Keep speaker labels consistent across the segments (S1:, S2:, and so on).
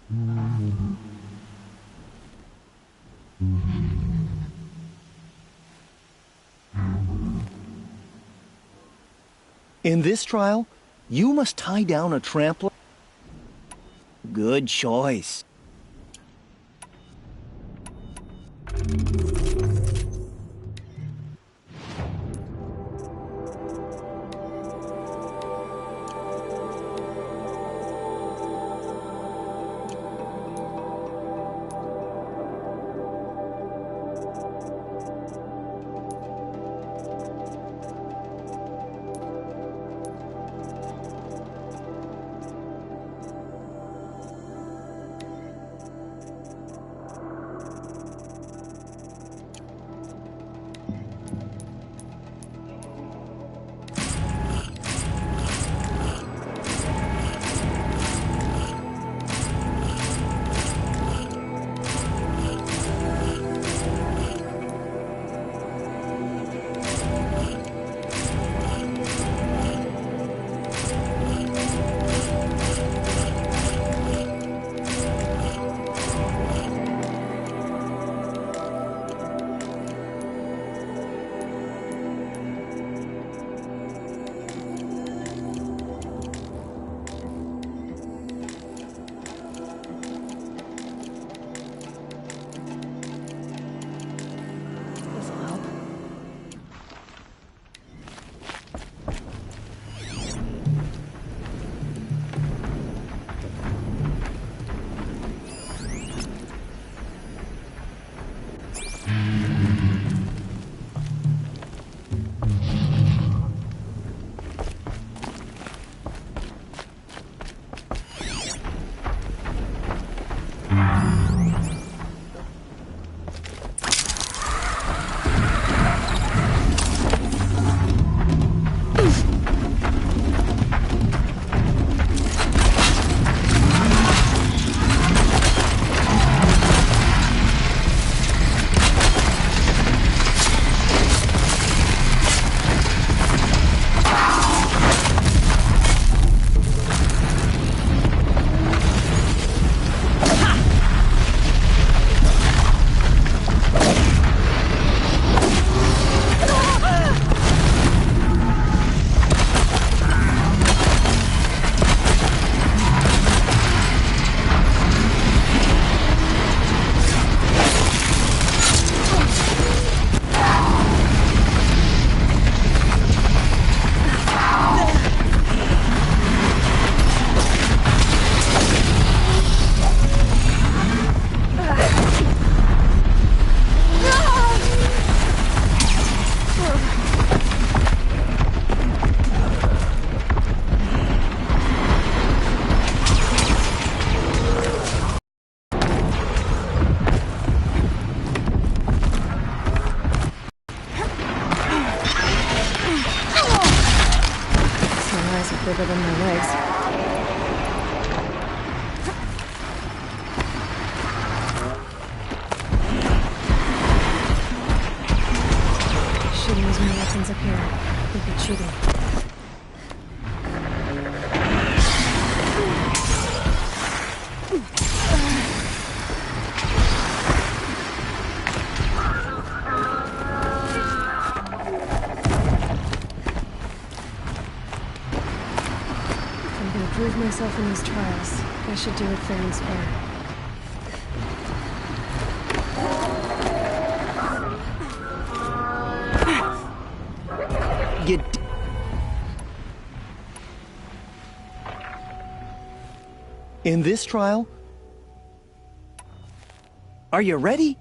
S1: In this trial, you must tie down a trampler. Good choice.
S2: Bigger than my legs. Shouldn't use my weapons up here. They'd be cheating. Prove myself in these trials. I should do it fair and square.
S1: In this trial, are you ready?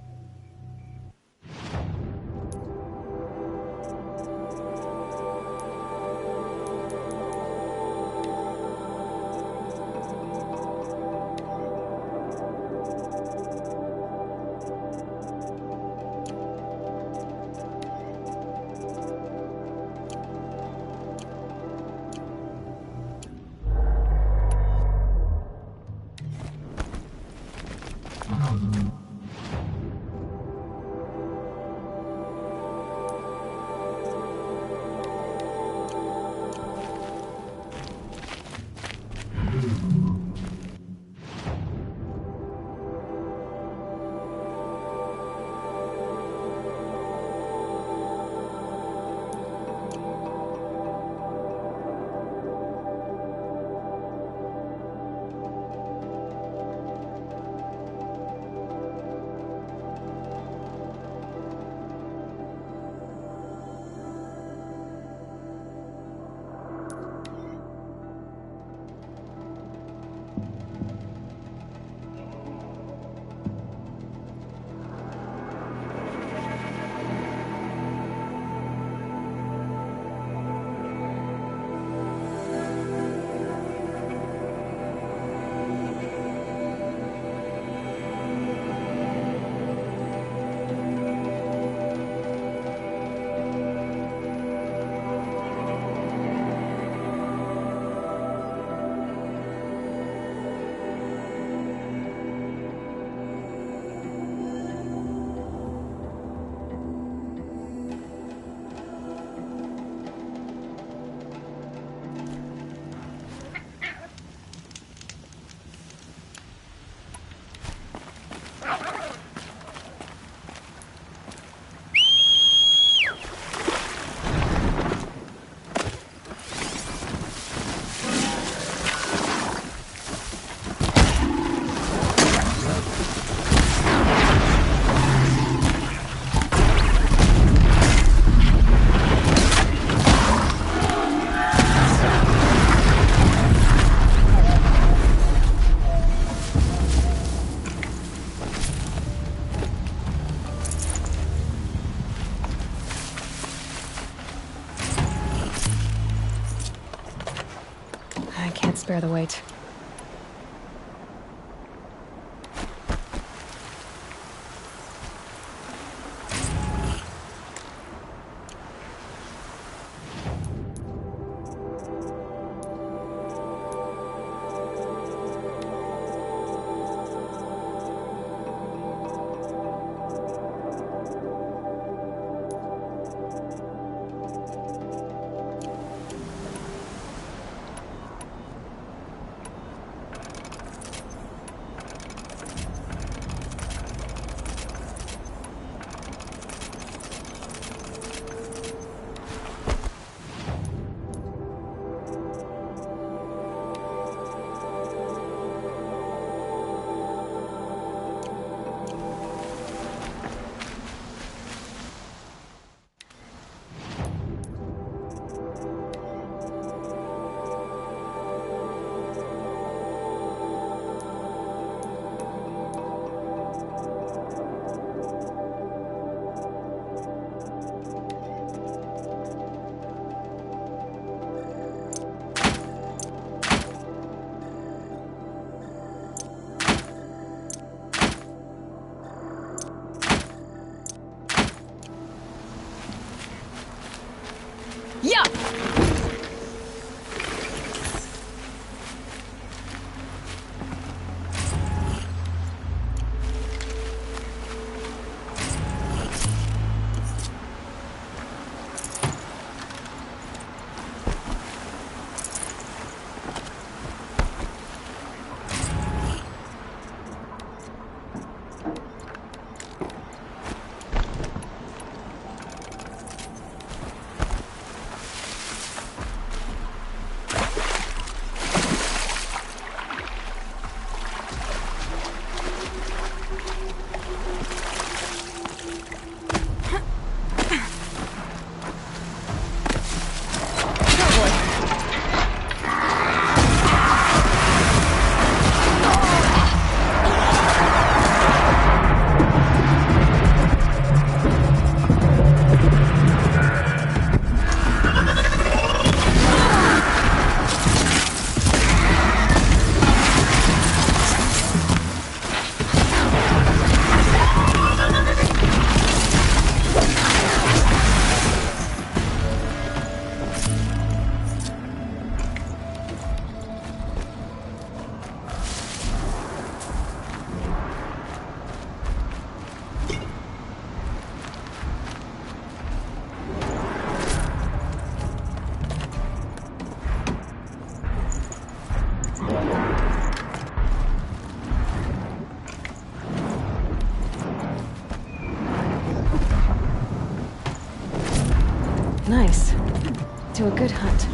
S2: bear the weight. Yeah! Nice. Do a good hunt.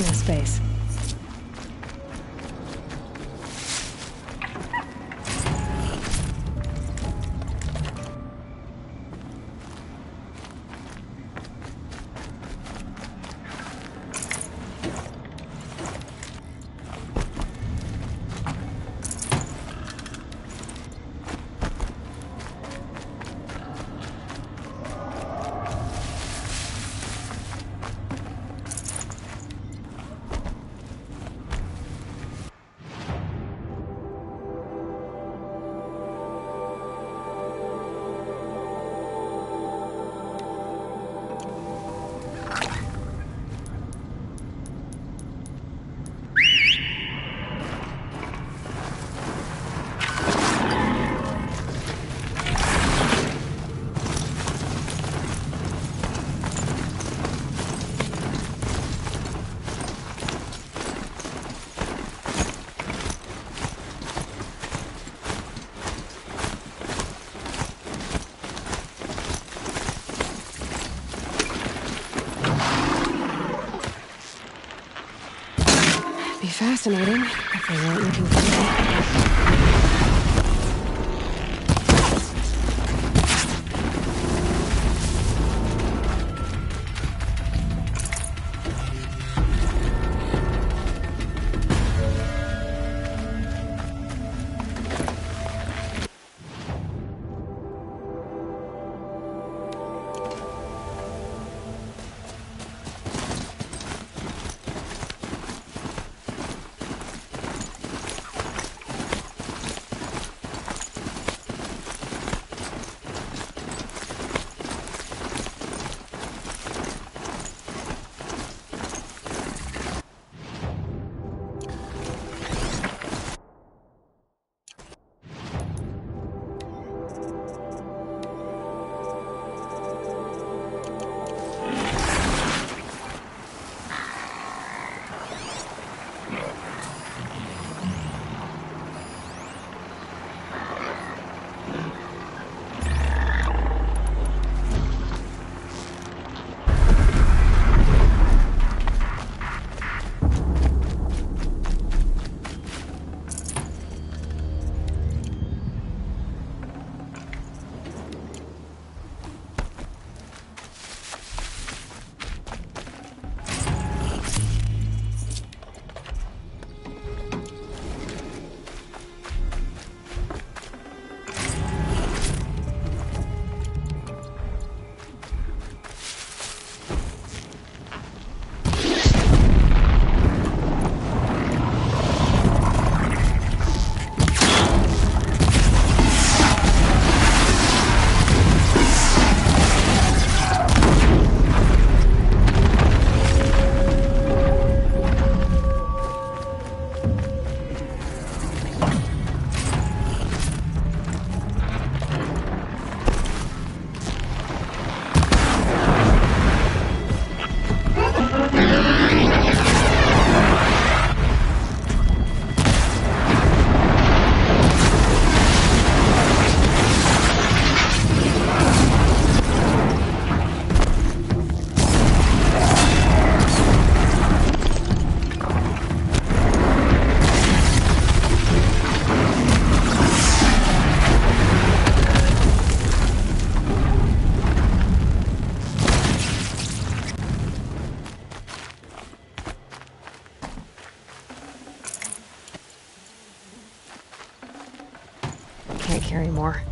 S2: No space. be fascinating if they weren't looking for me. Can't carry more.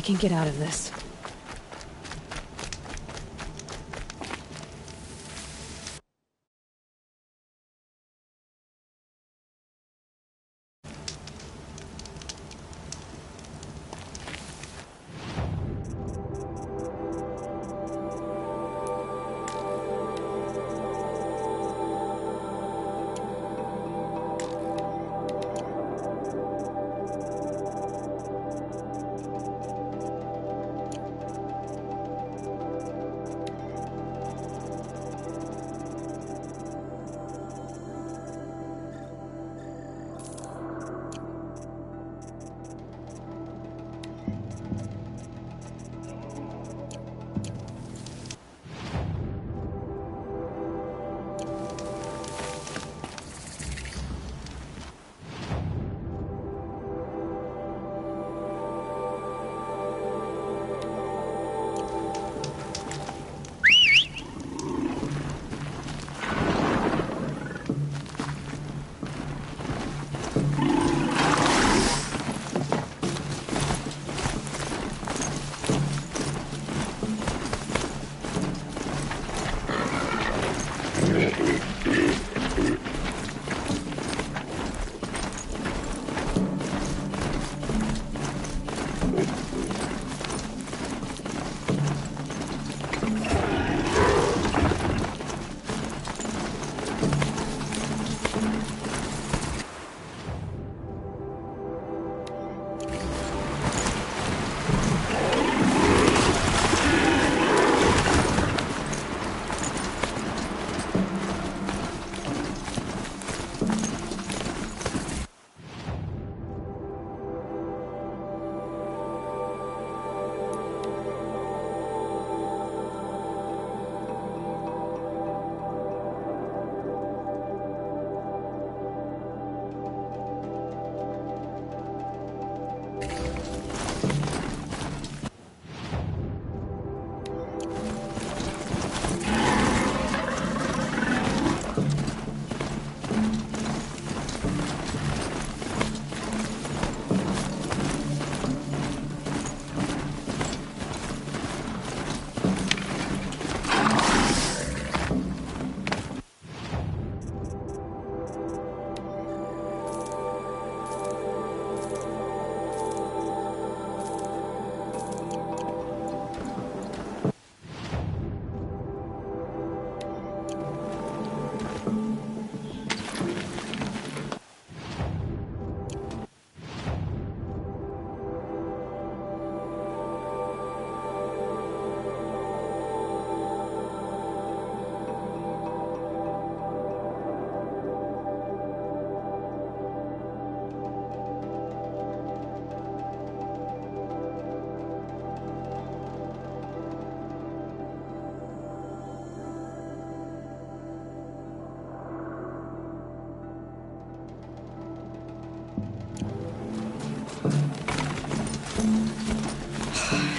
S2: can get out of this.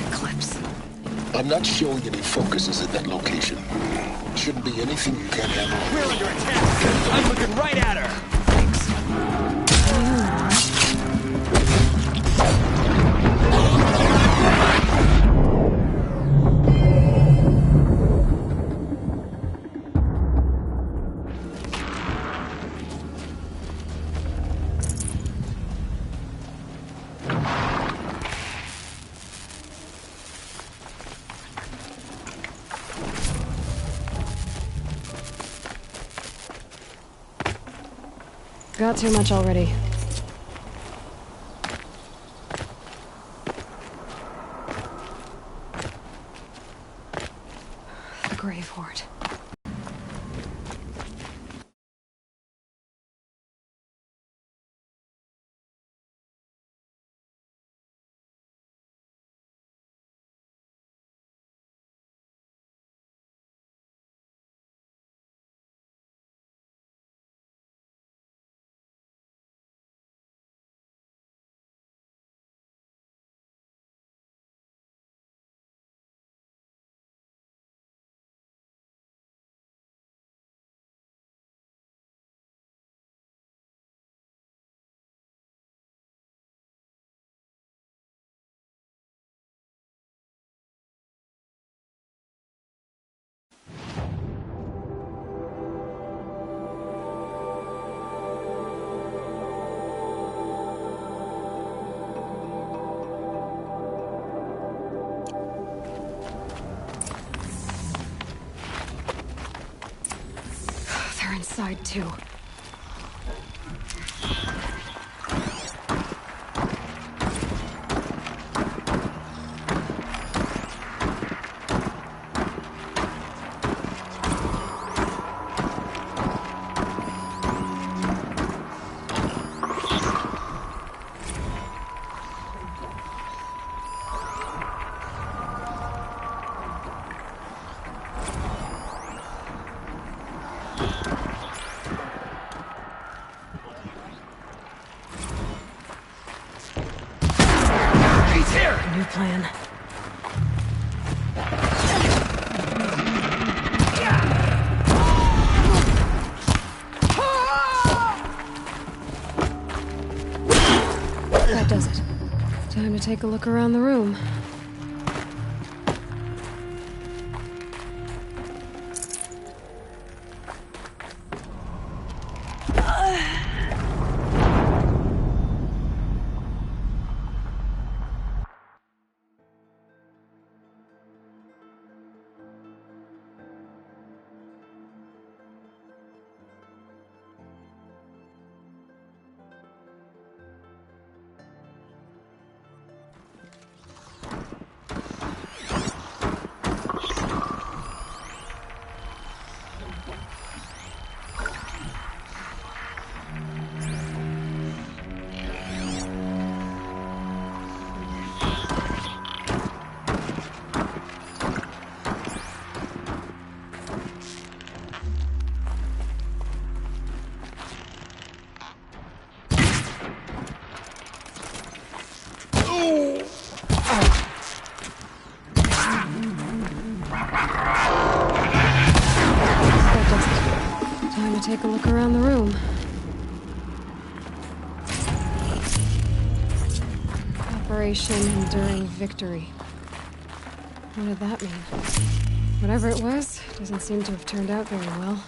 S2: Eclipse.
S3: I'm not showing any focuses at that location. Shouldn't be anything you can't handle.
S4: We're under attack! I'm looking right at her!
S2: Got too much already. The Grave Horde. inside, too. New plan. That does it. Time to take a look around the room. Take a look around the room. Operation Enduring Victory. What did that mean? Whatever it was, doesn't seem to have turned out very well.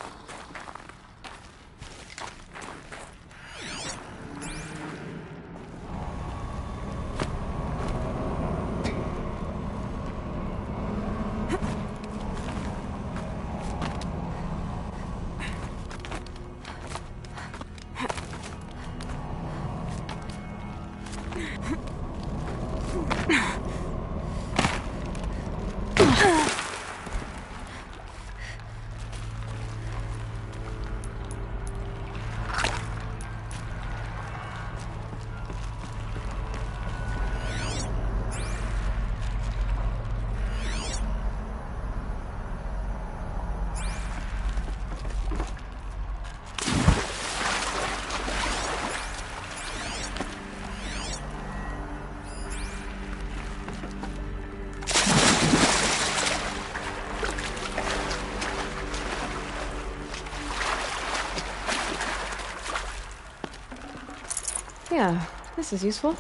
S2: Yeah, this is useful.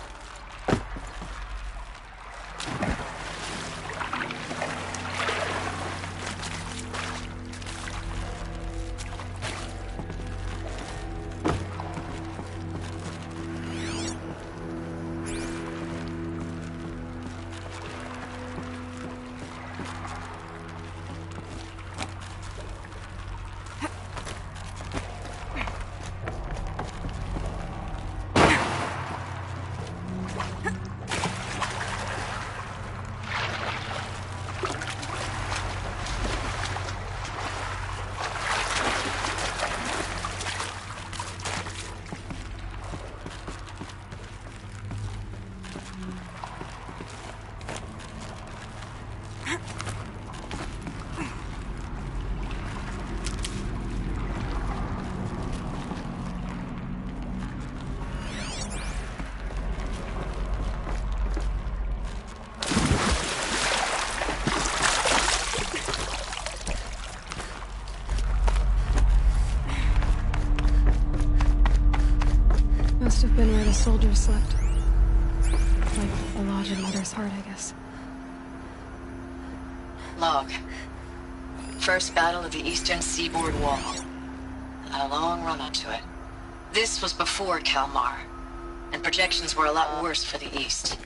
S2: Must have been where the soldiers slept. Like the lodge in Mother's Heart, I guess.
S5: Log. First battle of the Eastern Seaboard Wall. Had a long run up to it. This was before Kalmar, and projections were a lot worse for the East.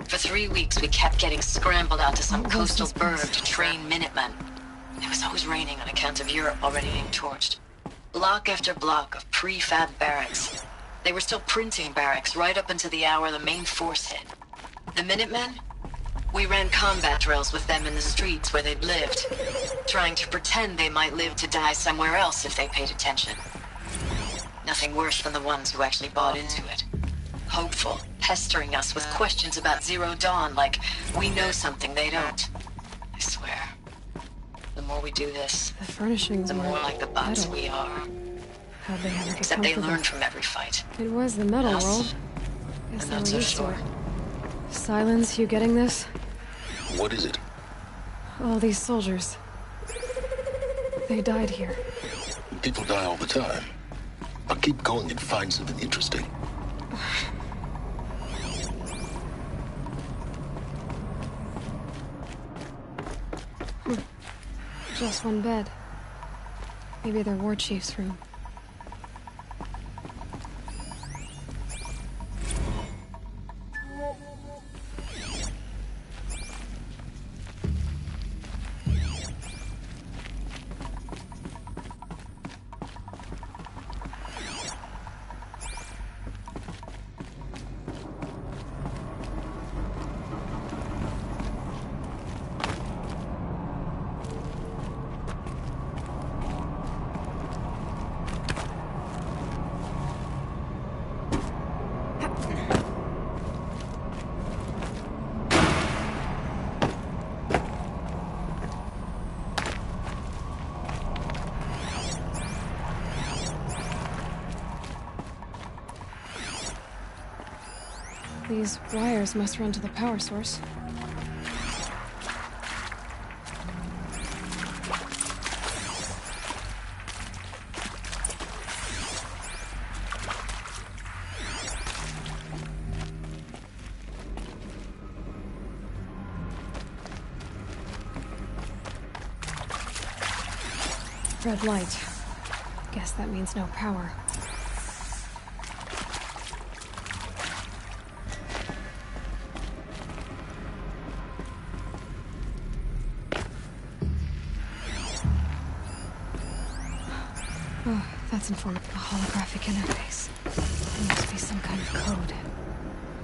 S5: For 3 weeks, we kept getting scrambled out to some coastal burg to train Minutemen. It was always raining on account of Europe already being torched. Block after block of prefab barracks. They were still printing barracks right up until the hour the main force hit. The Minutemen? We ran combat drills with them in the streets where they'd lived, trying to pretend they might live to die somewhere else if they paid attention. Nothing worse than the ones who actually bought into it. Hopeful, pestering us with questions about Zero Dawn like we know something they don't. I swear, the more we do this,
S2: The furnishings
S5: the
S2: were
S5: more like the bots
S2: metal.
S5: we are.
S2: How'd they ever get
S5: Except they
S2: comfortable?
S5: learned from every fight.
S2: It was the metal
S5: Us,
S2: world. Guess
S5: I'm
S2: they were
S5: not so
S2: used to
S5: sure.
S2: it. Silence, you getting this?
S3: What is it?
S2: All these soldiers. They died here.
S3: People die all the time. But keep going and find something interesting.
S2: Just one bed. Maybe their war chief's room. These wires must run to the power source. Red light. Guess that means no power. Oh, that's informative. A holographic interface. There must be some kind of code.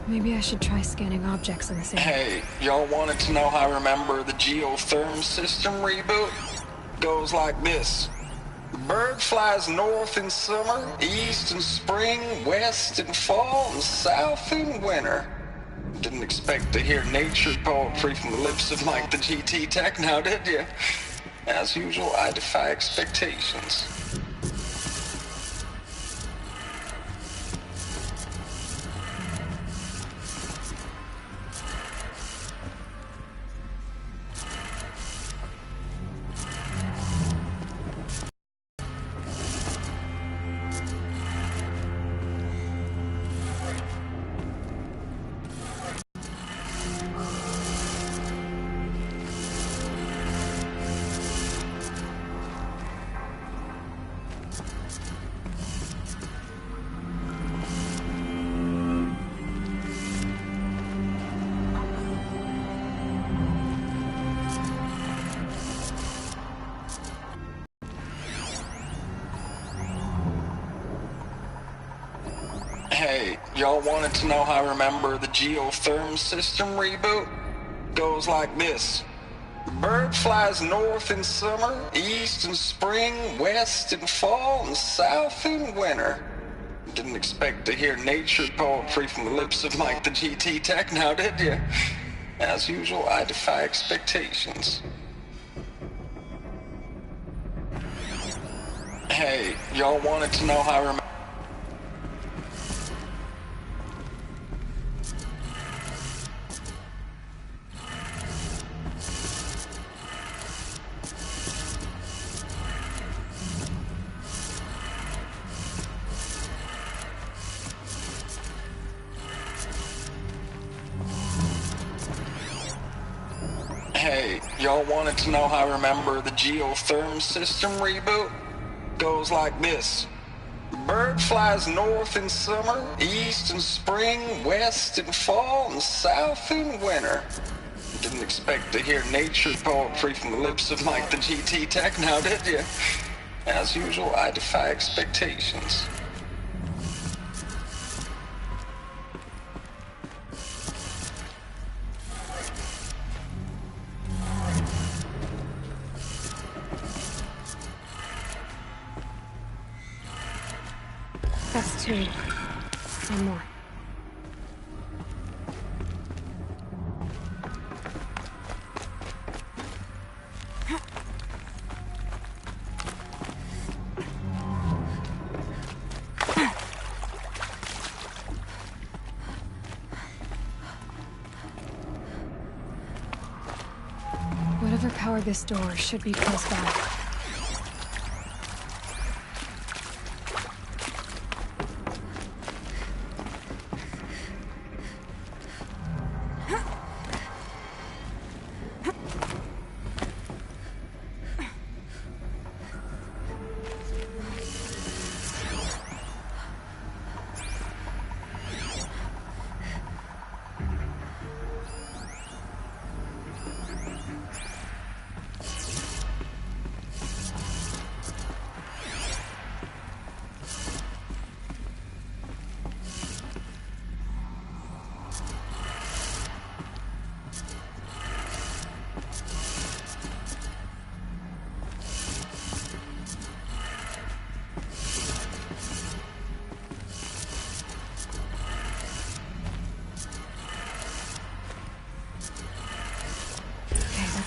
S2: Maybe I should try scanning objects in this area.
S6: Hey, y'all wanted to know how I remember the geotherm system reboot? Goes like this. Bird flies north in summer, east in spring, west in fall, and south in winter. Didn't expect to hear nature poetry from the lips of Mike the GT Tech now, did you? As usual, I defy expectations. Hey, y'all wanted to know how I remember the geotherm system reboot? Goes like this. Bird flies north in summer, east in spring, west in fall, and south in winter. Didn't expect to hear nature poetry from the lips of Mike the GT Tech now, did you? As usual, I defy expectations. Hey, y'all wanted to know how I remember... Hey, y'all wanted to know how I remember the geotherm system reboot? Goes like this. Bird flies north in summer, east in spring, west in fall, and south in winter. Didn't expect to hear nature poetry from the lips of Mike the GT Tech now, did you? As usual, I defy expectations.
S2: That's two. One more. Whatever powered this door should be close by.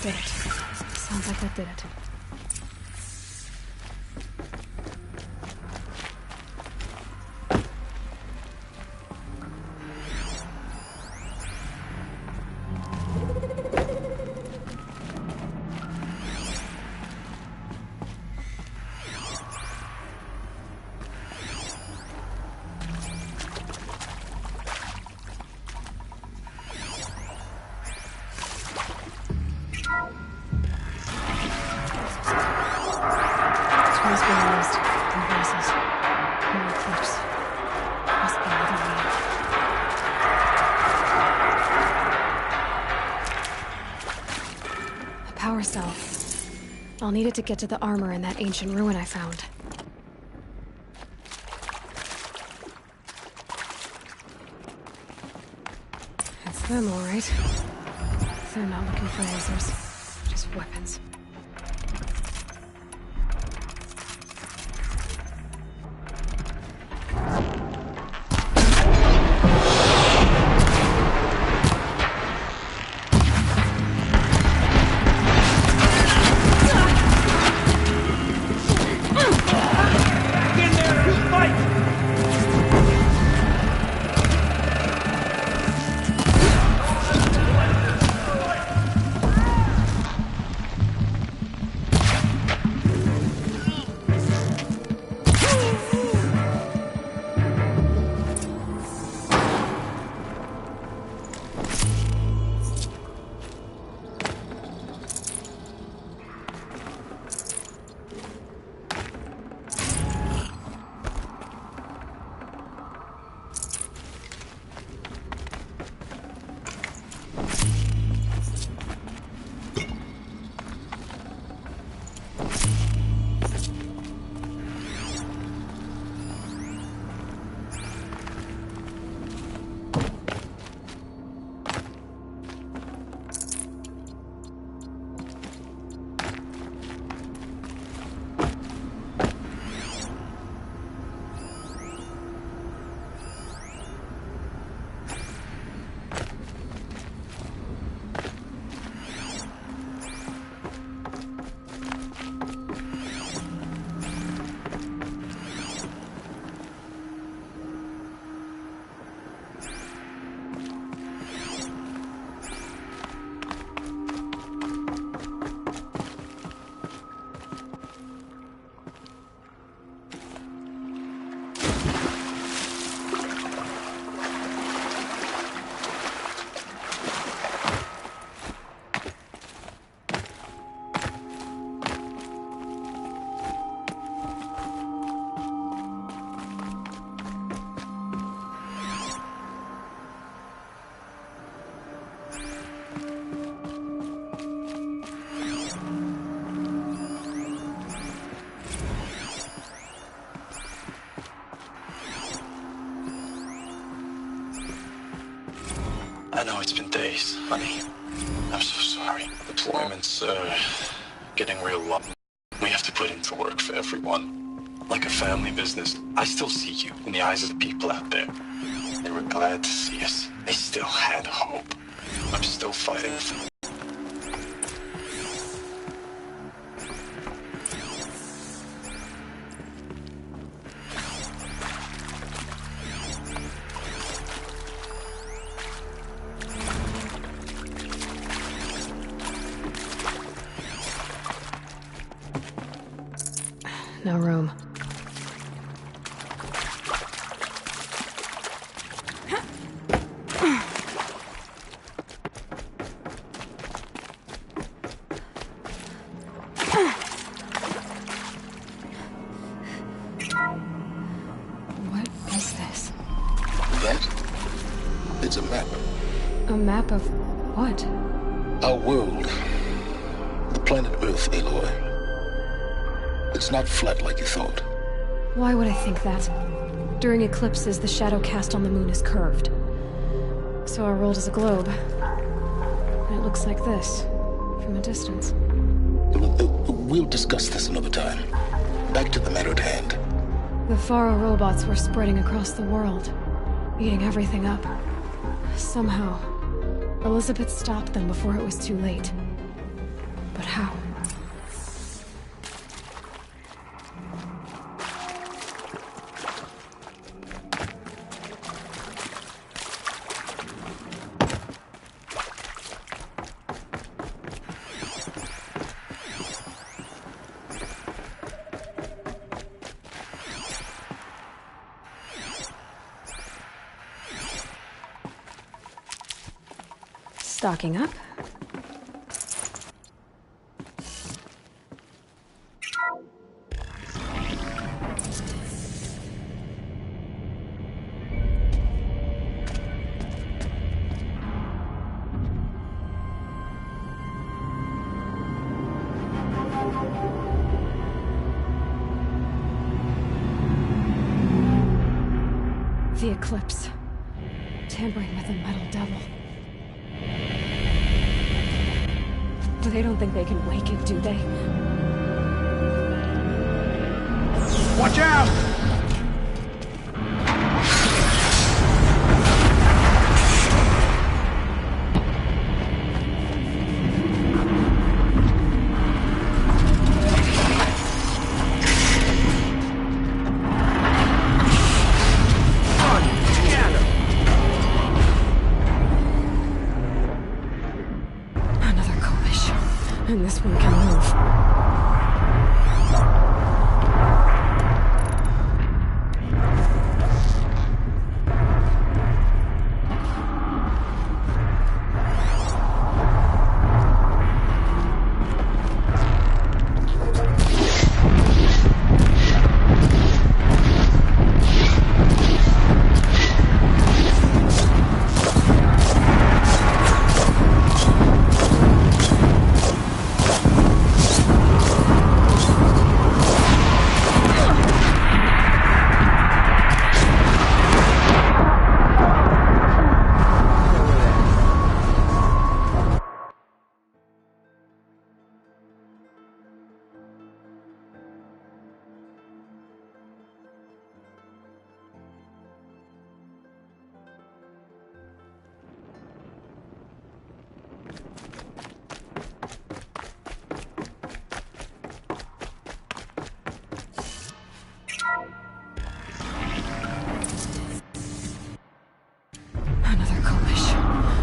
S2: Did it. Sounds like that did it. Power cell. I'll need it to get to the armor in that ancient ruin I found. It's them, all right. They're not looking for answers, just weapons.
S7: I know it's been days, honey. I'm so sorry. Deployment's, getting real long. We have to put into work for everyone. Like a family business. I still see you in the eyes of the people out there. They were glad to see us. They still had hope. I'm still fighting for them.
S2: No room. What is this?
S3: That? It's a map.
S2: A map of what?
S3: Our world. The planet Earth, Aloy. It's not flat like you thought.
S2: Why would I think that? During eclipses, the shadow cast on the moon is curved. So our world is a globe. And it looks like this, from a distance.
S3: We'll discuss this another time. Back to the matter at hand.
S2: The Faro robots were spreading across the world, eating everything up. Somehow, Elizabeth stopped them before it was too late. But how? Stocking up. The eclipse. Tampering with the metal devil. They don't think they can wake it, do they?
S4: Watch out!
S2: And this one can move.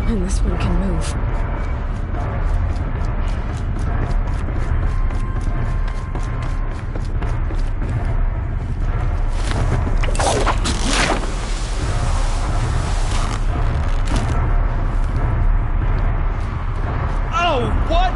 S2: And this one can move.
S4: Oh, what?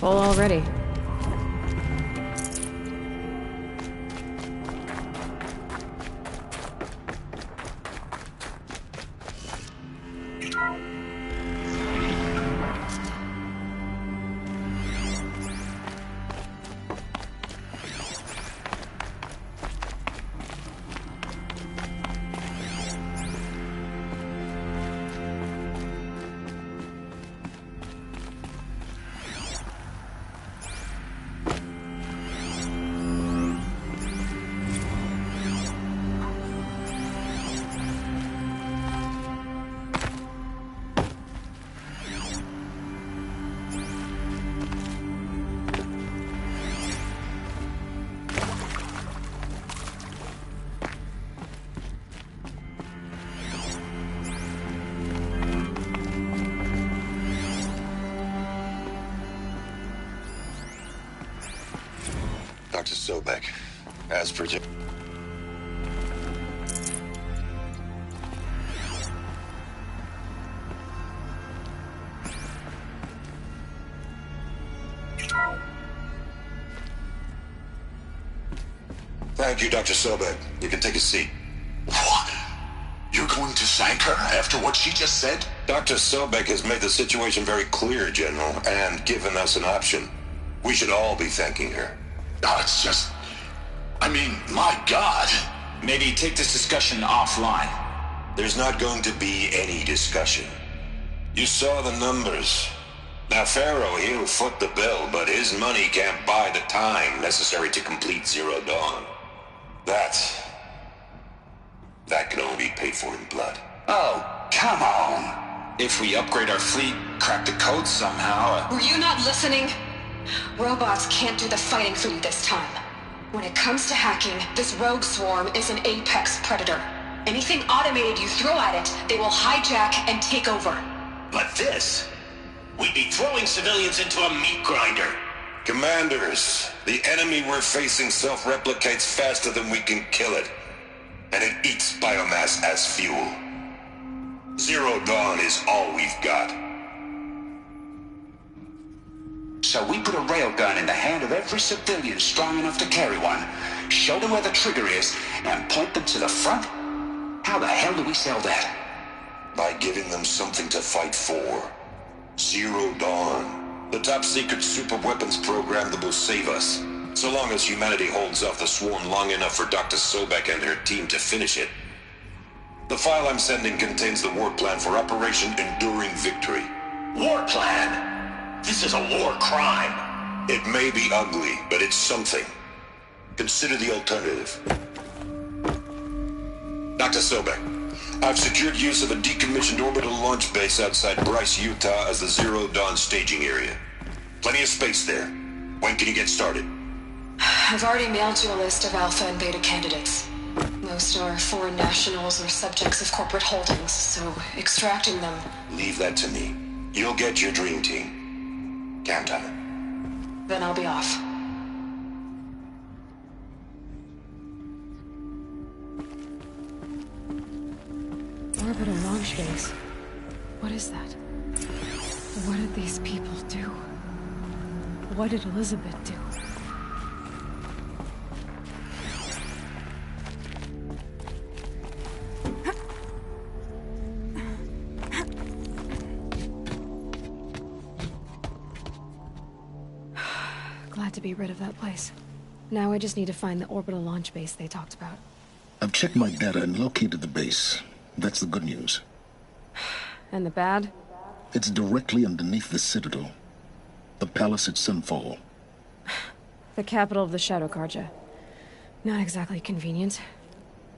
S2: Full already.
S8: Dr. Sobek, as projected. Thank you, Dr. Sobek. You can take a seat.
S3: What? You're going to thank her after what she just said?
S8: Dr. Sobek has made the situation very clear, General, and given us an option. We should all be thanking her.
S3: No, it's just... I mean, my God.
S9: Maybe take this discussion offline.
S8: There's not going to be any discussion. You saw the numbers. Now, Pharaoh, he'll foot the bill, but his money can't buy the time necessary to complete Zero Dawn. That can only be paid for in blood.
S9: Oh, come on. If we upgrade our fleet, crack the code somehow...
S10: Were you not listening? Robots can't do the fighting for you this time. When it comes to hacking, this rogue swarm is an apex predator. Anything automated you throw at it, they will hijack and take over.
S9: But this... we'd be throwing civilians into a meat grinder.
S8: Commanders, the enemy we're facing self-replicates faster than we can kill it. And it eats biomass as fuel. Zero Dawn is all we've got.
S9: So we put a railgun in the hand of every civilian strong enough to carry one, show them where the trigger is, and point them to the front? How the hell do we sell that?
S8: By giving them something to fight for. Zero Dawn. The top-secret super-weapons program that will save us. So long as humanity holds off the swarm long enough for Dr. Sobek and her team to finish it. The file I'm sending contains the war plan for Operation Enduring Victory.
S9: War plan? This is a war crime.
S8: It may be ugly, but it's something. Consider the alternative. Dr. Sobek, I've secured use of a decommissioned orbital launch base outside Bryce, Utah as the Zero Dawn staging area. Plenty of space there. When can you get started?
S10: I've already mailed you a list of Alpha and Beta candidates. Most are foreign nationals or subjects of corporate holdings, so extracting them...
S8: Leave that to me. You'll get your dream team. Count on it.
S10: Then I'll be off.
S2: Orbital launch base. What is that? What did these people do? What did Elizabeth do? Glad to be rid of that place. Now I just need to find the orbital launch base they talked about.
S11: I've checked my data and located the base. That's the good news.
S2: And the bad?
S11: It's directly underneath the Citadel. The palace at Sunfall.
S2: The capital of the Shadow Carja. Not exactly convenient.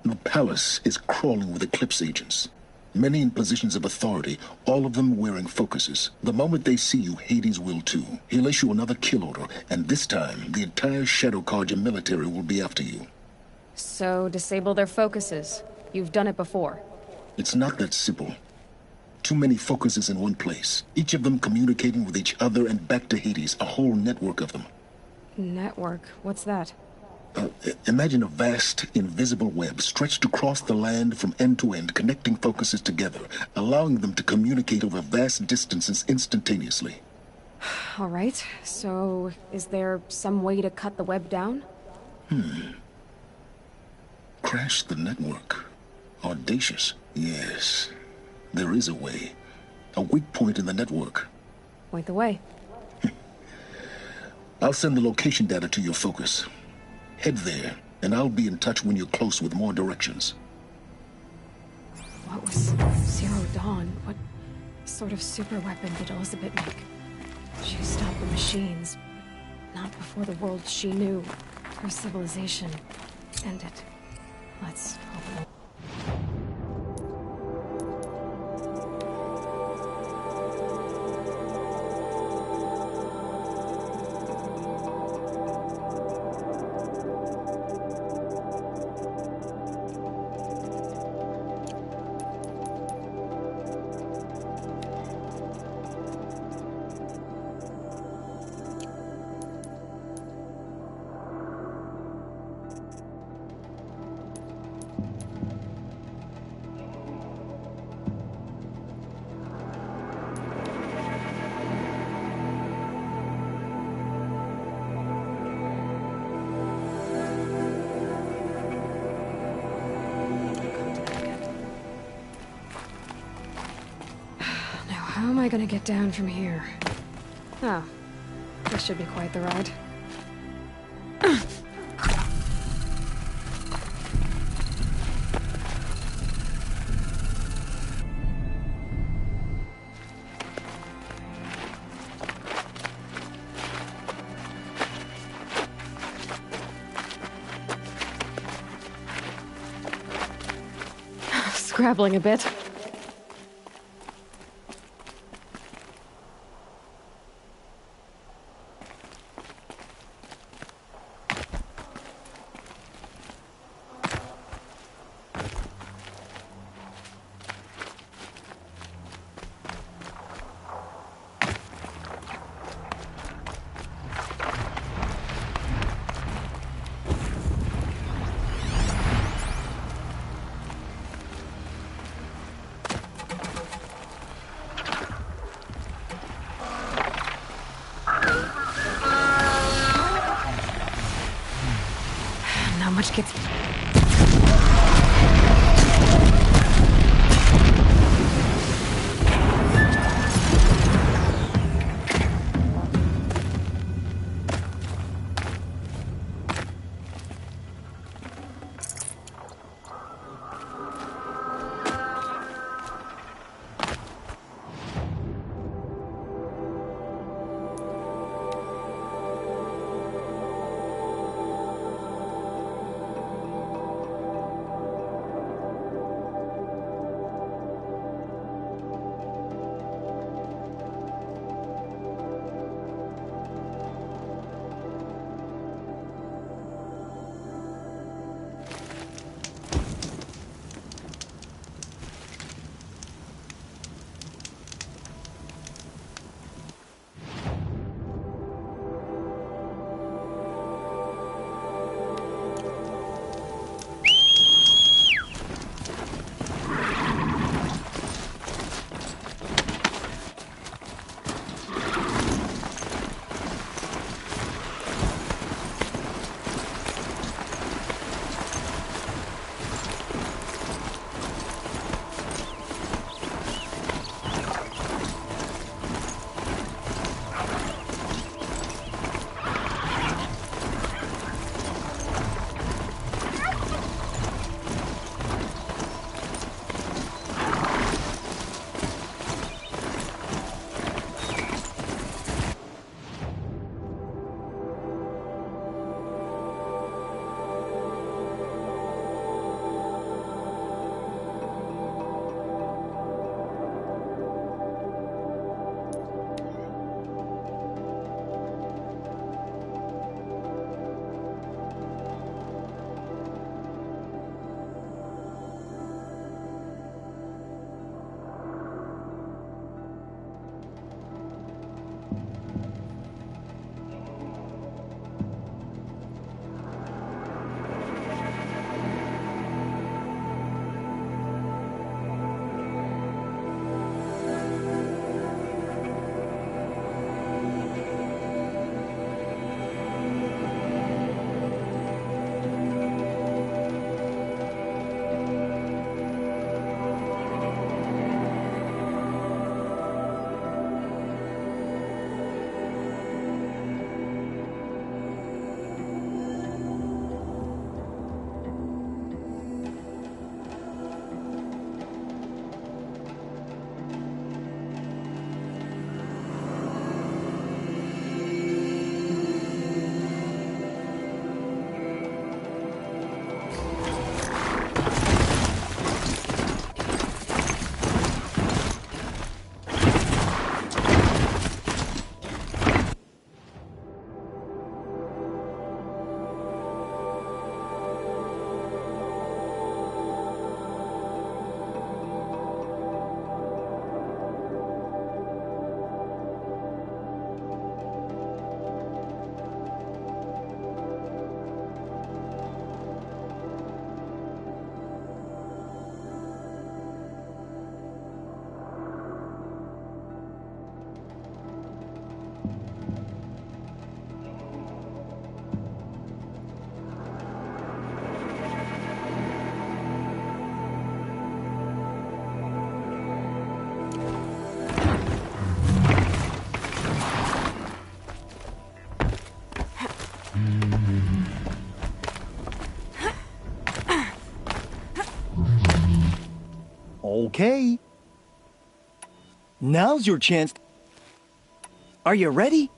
S11: The palace is crawling with Eclipse agents. Many in positions of authority, all of them wearing focuses. The moment they see you, Hades will too. He'll issue another kill order, and this time, the entire Shadow Carja military will be after you.
S2: So, disable their focuses. You've done it before.
S11: It's not that simple. Too many focuses in one place. Each of them communicating with each other and back to Hades, a whole network of them.
S2: Network? What's that?
S11: Imagine a vast, invisible web stretched across the land from end to end, connecting focuses together, allowing them to communicate over vast distances instantaneously.
S2: All right, so is there some way to cut the web down?
S11: Crash the network. Audacious. Yes, there is a way. A weak point in the network.
S2: Point the way.
S11: I'll send the location data to your focus. Head there, and I'll be in touch when you're close with more directions.
S2: What was Zero Dawn? What sort of super weapon did Elizabeth make? She stopped the machines, not before the world she knew, her civilization, ended. Let's hope. How am I gonna get down from here? Oh, this should be quite the ride. Scrabbling a bit. Not much gets...
S1: Okay. Now's your chance. Are you ready?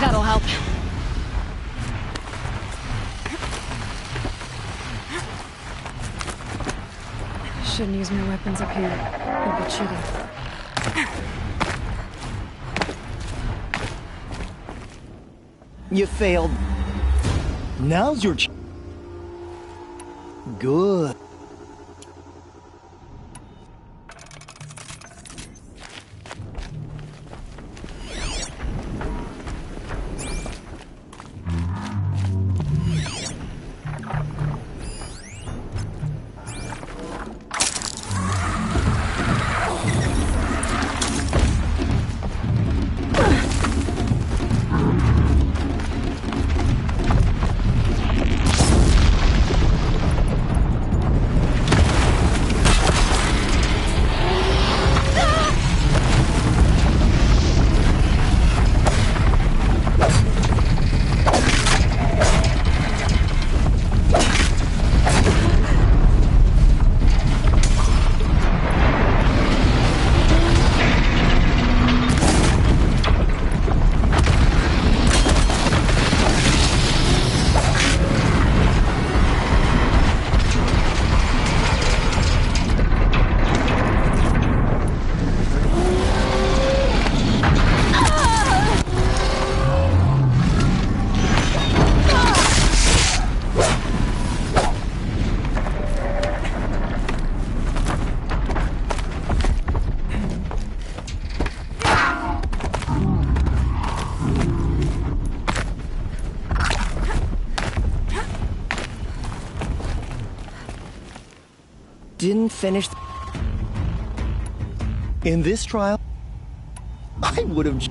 S2: That'll help. Shouldn't use my weapons up here. It'd be cheating.
S1: You failed. Now's your Good. Didn't finish. In this trial, I would have.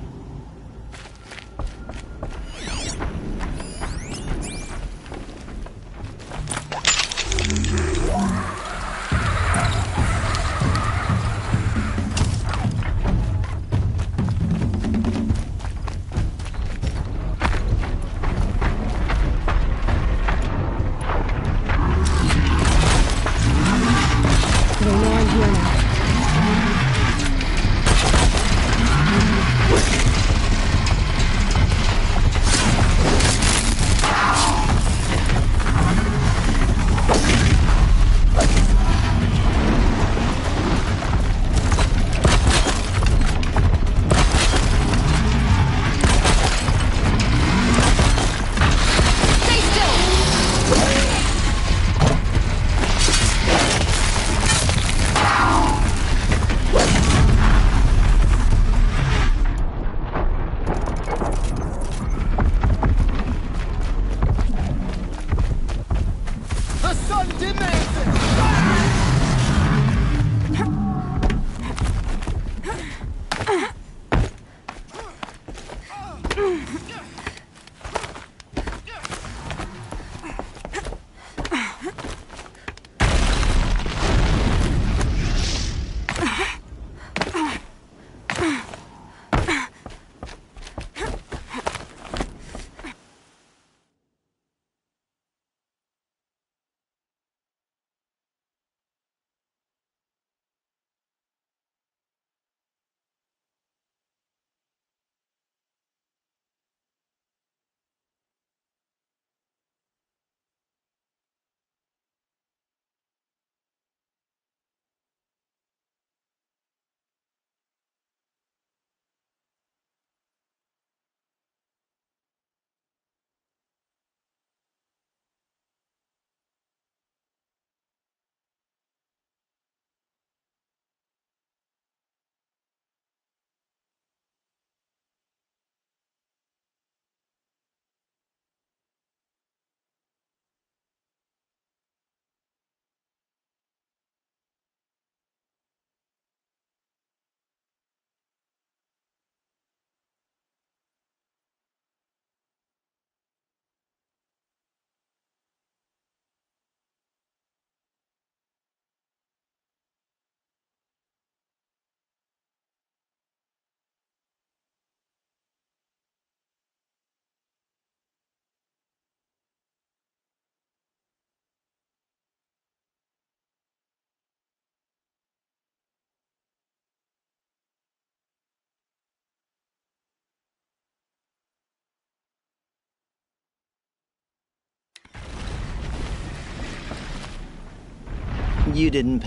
S1: You didn't.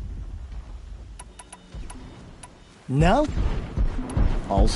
S1: Now, I'll.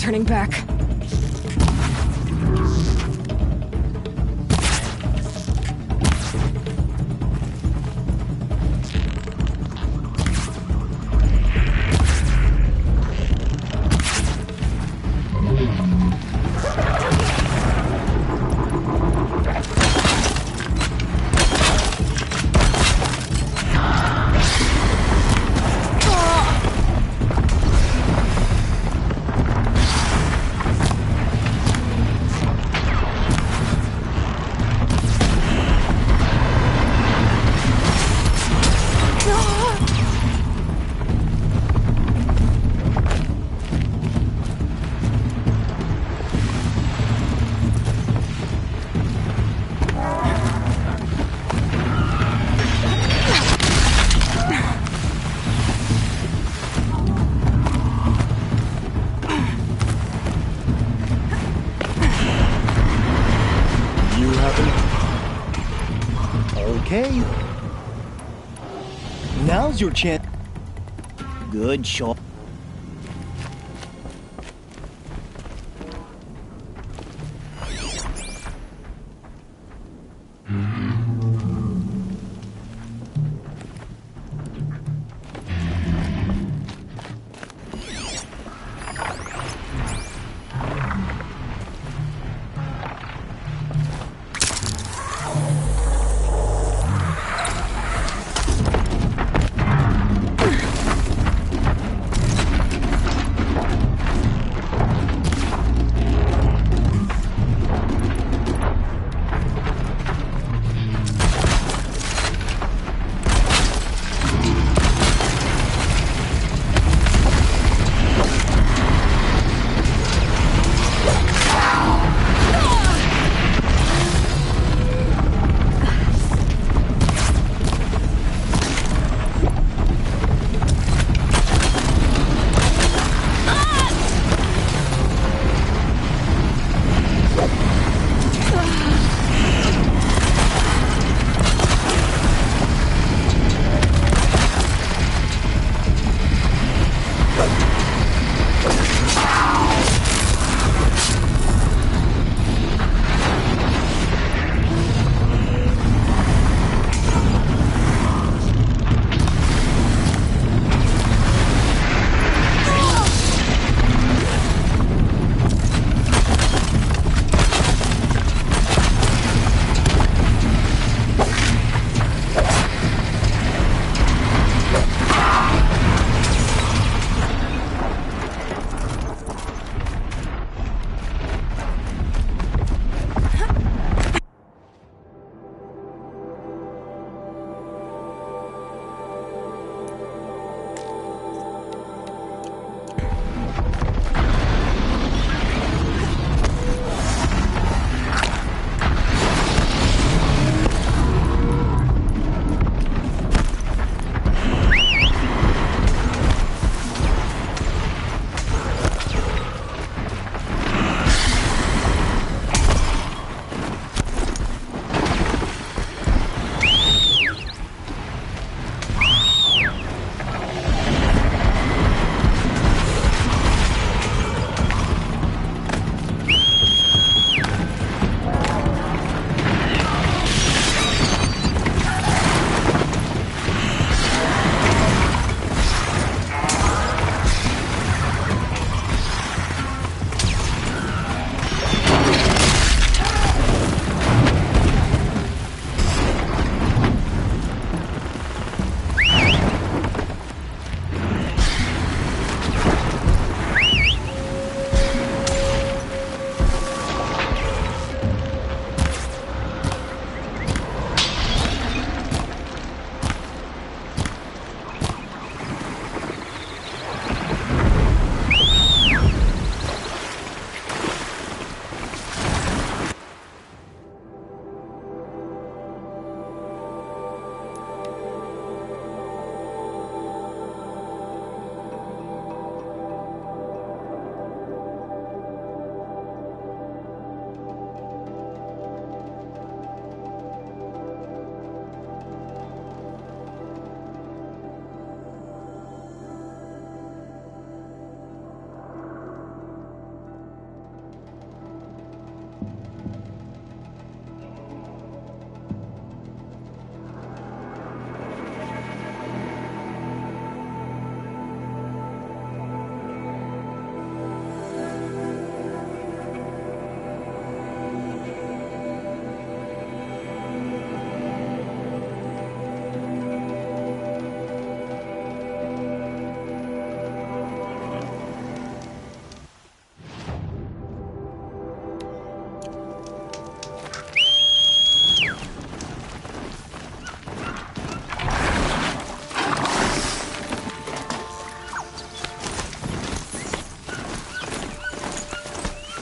S2: Turning back.
S1: Okay. Now's your chance. Good shot.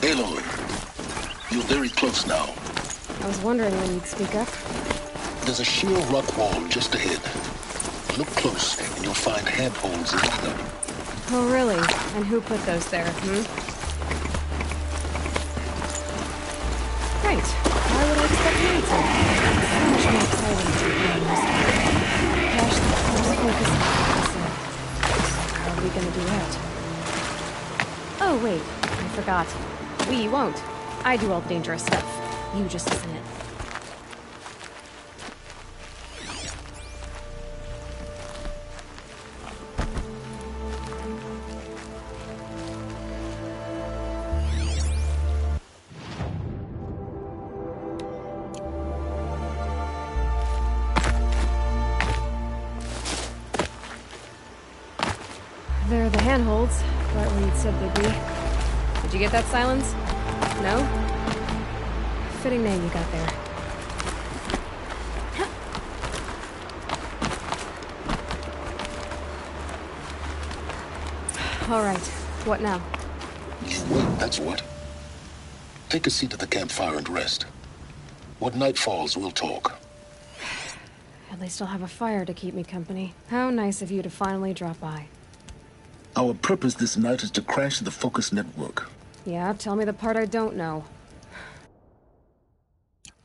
S11: Aloy, you're very close now.
S2: I was wondering when you'd speak up.
S11: There's a sheer rock wall just ahead. Look close, and you'll find handholds into them.
S2: Oh, really? And who put those there, Great. Why would I expect me to? So much more exciting to be on this. Cash the focus on how are we gonna do that? Oh, wait. I forgot. We won't. I do all the dangerous stuff. You just listen in. They're the handholds, right where you'd said they'd be. Did you get that, Silence? No? Fitting name you got there. All right. What now?
S11: You wait, that's what. Take a seat at the campfire and rest. When night falls, we'll talk.
S2: At least I'll have a fire to keep me company. How nice of you to finally drop by.
S11: Our purpose this night is to crash the Focus network.
S2: Yeah, tell me the part I don't know.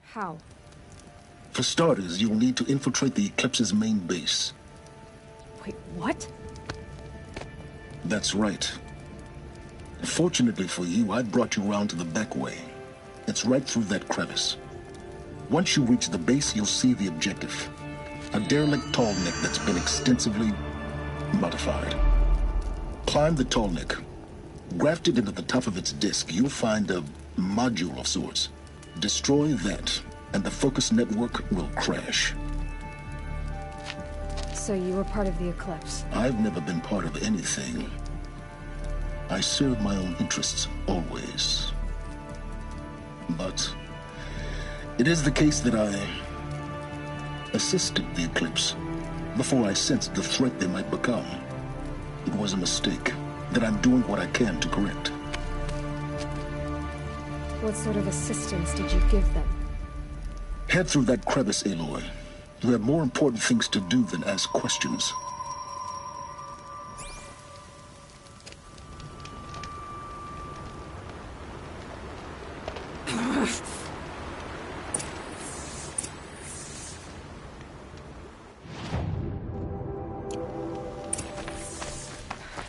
S2: How?
S11: For starters, you'll need to infiltrate the Eclipse's main base.
S2: Wait, what?
S11: That's right. Fortunately for you, I brought you around to the back way. It's right through that crevice. Once you reach the base, you'll see the objective. A derelict tallneck that's been extensively modified. Climb the tallneck. Grafted into the top of its disk, you'll find a module of sorts. Destroy that, and the Focus network will crash.
S2: So you were part of the Eclipse?
S11: I've never been part of anything. I serve my own interests, always. But it is the case that I assisted the Eclipse before I sensed the threat they might become. It was a mistake that I'm doing what I can to correct.
S2: What sort of assistance did you give them?
S11: Head through that crevice, Aloy. You have more important things to do than ask questions.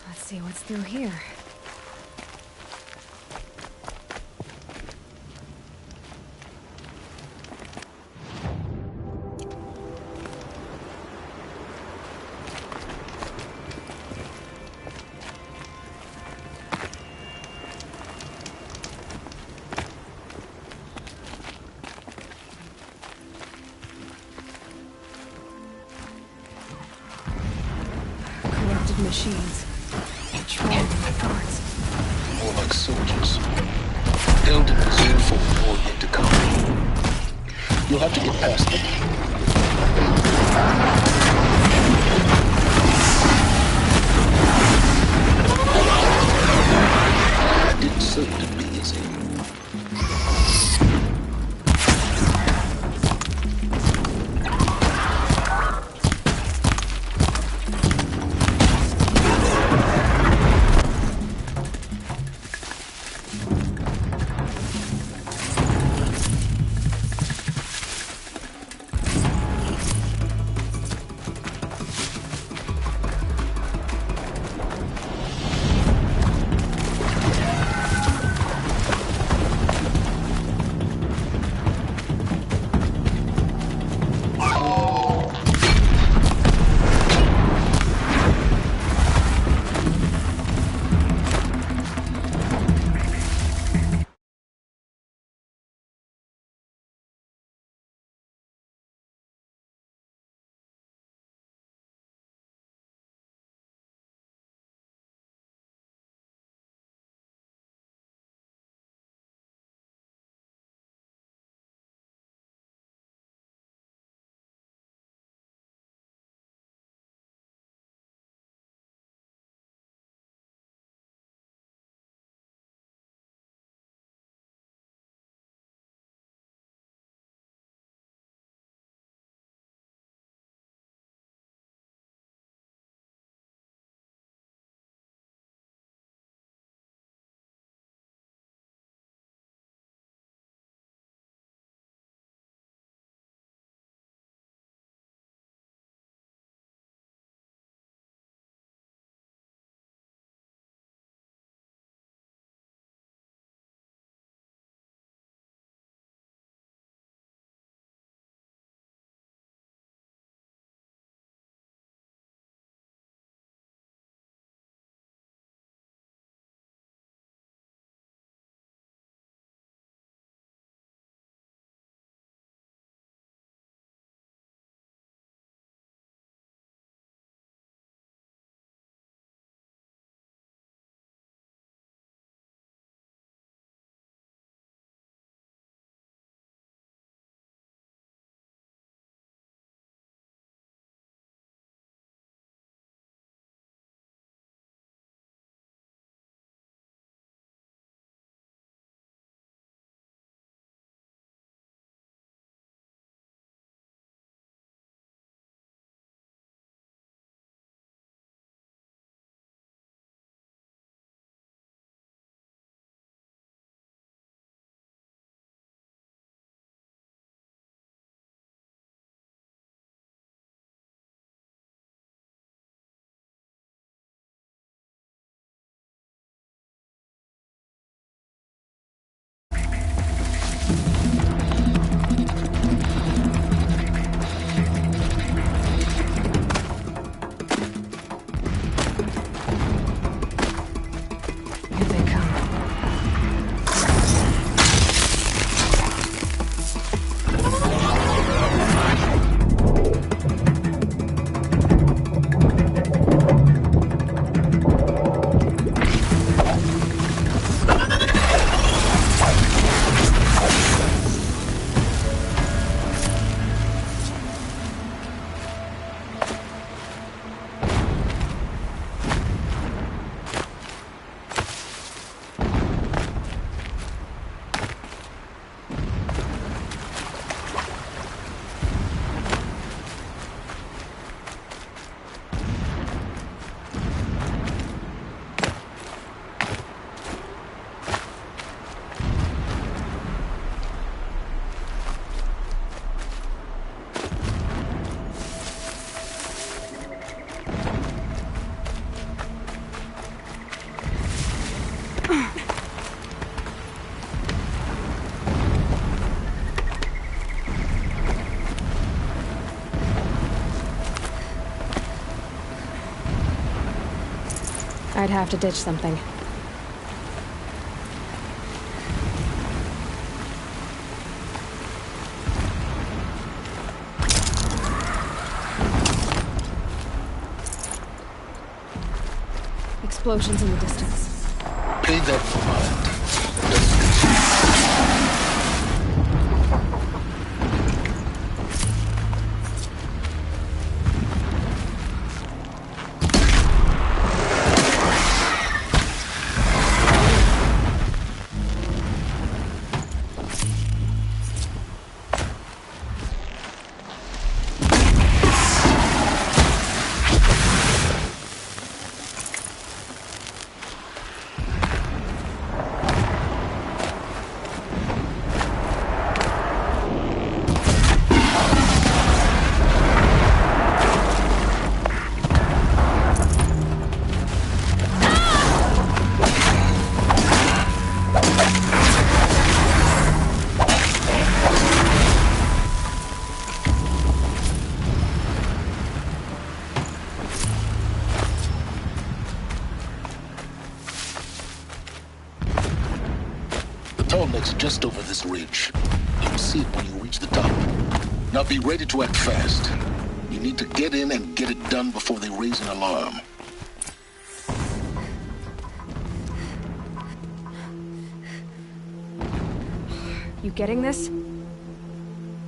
S2: Let's see what's through here. Machines. Patrolling the guards.
S11: More like soldiers. Held in reserve for war yet to come. You'll have to get past them. I didn't say it'd be easy.
S2: I'd have to ditch something. Explosions in the distance.
S11: Pay that no mind. Tallneck's just over this ridge. You'll see it when you reach the top. Now be ready to act fast. You need to get in and get it done before they raise an alarm.
S2: You getting this?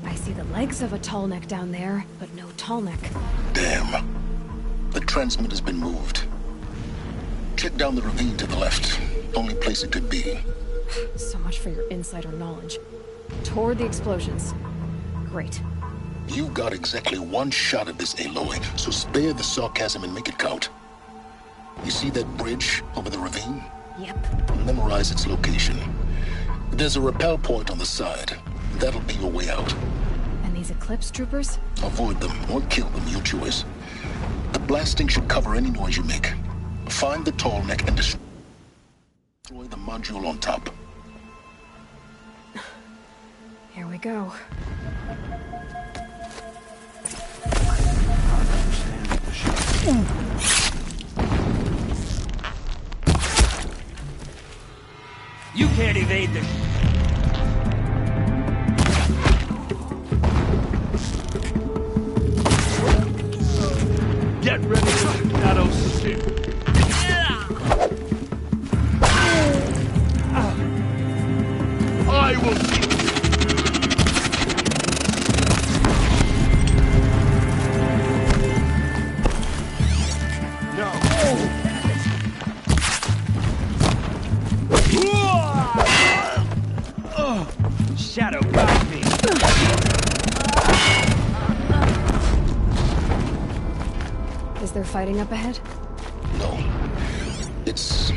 S2: I see the legs of a Tallneck down there, but no Tallneck.
S11: Damn. The transmitter's been moved. Check down the ravine to the left. Only place it could be.
S2: So much for your insider knowledge. Toward the explosions. Great.
S11: You got exactly one shot at this, Aloy, so spare the sarcasm and make it count. You see that bridge over the ravine?
S2: Yep.
S11: Memorize its location. There's a rappel point on the side. That'll be your way out.
S2: And these Eclipse troopers?
S11: Avoid them or kill them, your choice. The blasting should cover any noise you make. Find the Tallneck and destroy the module on top.
S2: Here we go.
S4: You can't evade this. Get ready for the shadow system. I will see. No. Shadow got me.
S2: Is there fighting up ahead?
S11: No. It's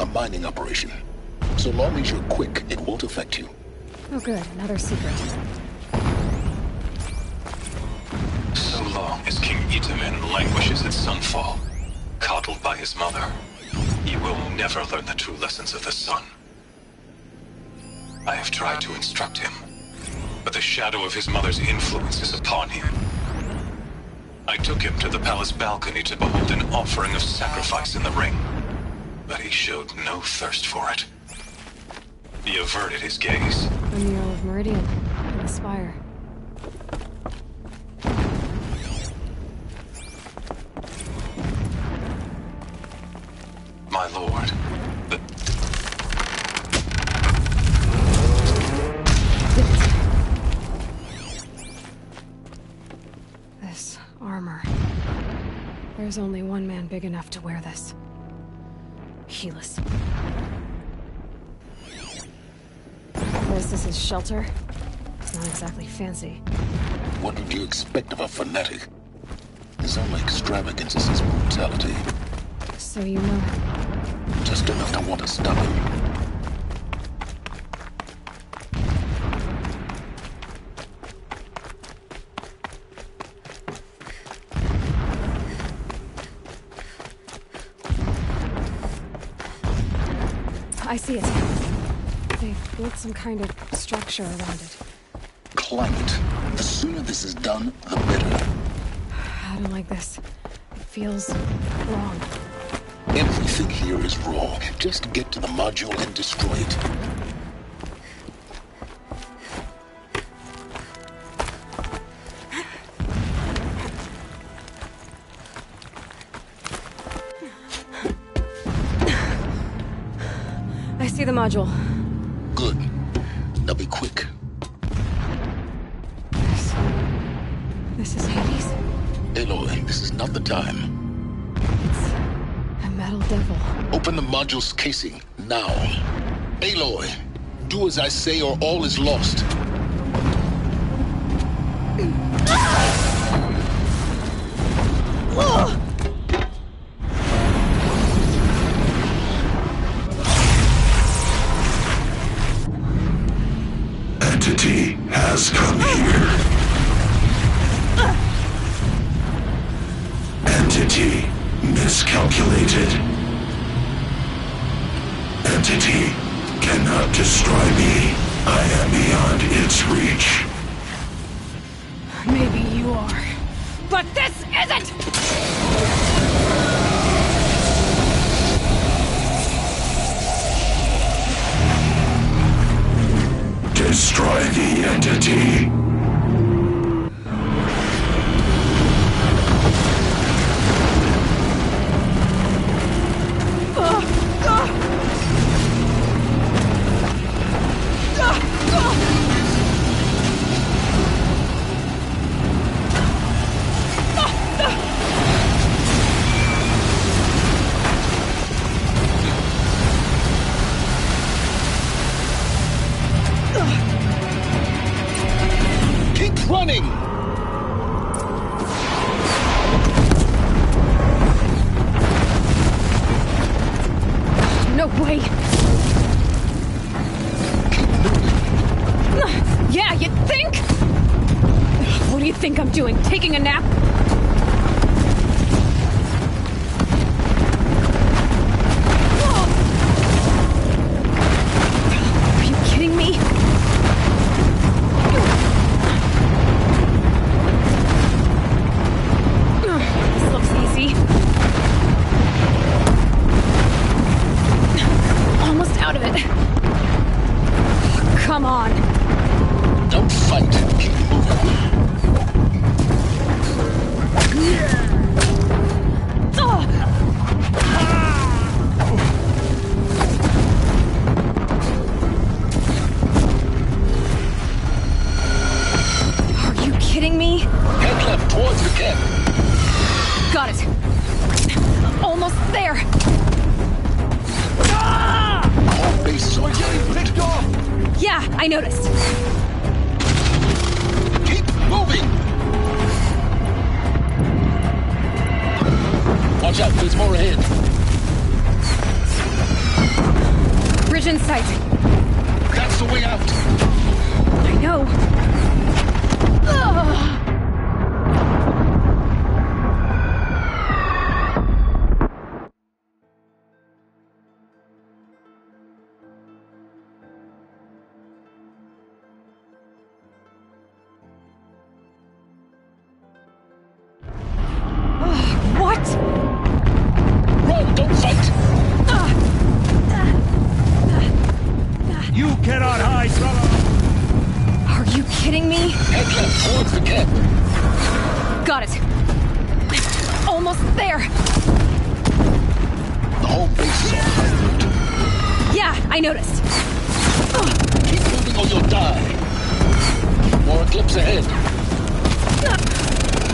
S11: a mining operation. So long as you're quick, it won't affect you.
S2: Oh good, another secret.
S7: So long as King Itamen languishes at Sunfall, coddled by his mother, he will never learn the true lessons of the sun. I have tried to instruct him, but the shadow of his mother's influence is upon him. I took him to the palace balcony to behold an offering of sacrifice in the ring, but he showed no thirst for it. He averted his gaze.
S2: The mural of Meridian, in the spire.
S7: My lord, the...
S2: This armor. There's only one man big enough to wear this. Helis. This is his shelter. It's not exactly fancy.
S11: What would you expect of a fanatic? His only extravagance is his brutality.
S2: So you know.
S11: Just enough to want to stop him.
S2: I see it. They've built some kind of structure around it.
S11: Climb it. The sooner this is done, the better.
S2: I don't like this. It feels wrong.
S11: Everything here is raw. Just get to the module and destroy it.
S2: I see the module.
S11: Good. Now be quick.
S2: This is Hades?
S11: Aloy, this is not the time.
S2: It's a metal devil.
S11: Open the module's casing, now. Aloy, do as I say or all is lost.
S8: Entity has come here. Entity miscalculated. Entity cannot destroy me. I am beyond its reach.
S2: Maybe you are. But this isn't!
S8: Destroy the entity.
S11: Keep running!
S2: No way! Yeah, you think? What do you think I'm doing? Taking a nap? Are you kidding me? This looks easy. Almost out of it. Come on.
S11: Don't fight. Keep moving.
S2: Are you kidding me?
S11: Head left towards the camp.
S2: Got it. Almost there.
S11: Home base are getting picked off.
S2: Yeah, I noticed.
S11: Keep moving. Watch out, there's more ahead.
S2: Bridge in sight.
S11: That's the way out.
S2: I know. Ugh. What?
S11: Run, don't fight.
S4: You cannot hide from us!
S2: Are you kidding me?
S11: Head left towards the camp.
S2: Got it. Almost there.
S11: The home base is on high alert.
S2: Yeah, I noticed.
S11: Keep moving or you'll die. More eclipse ahead.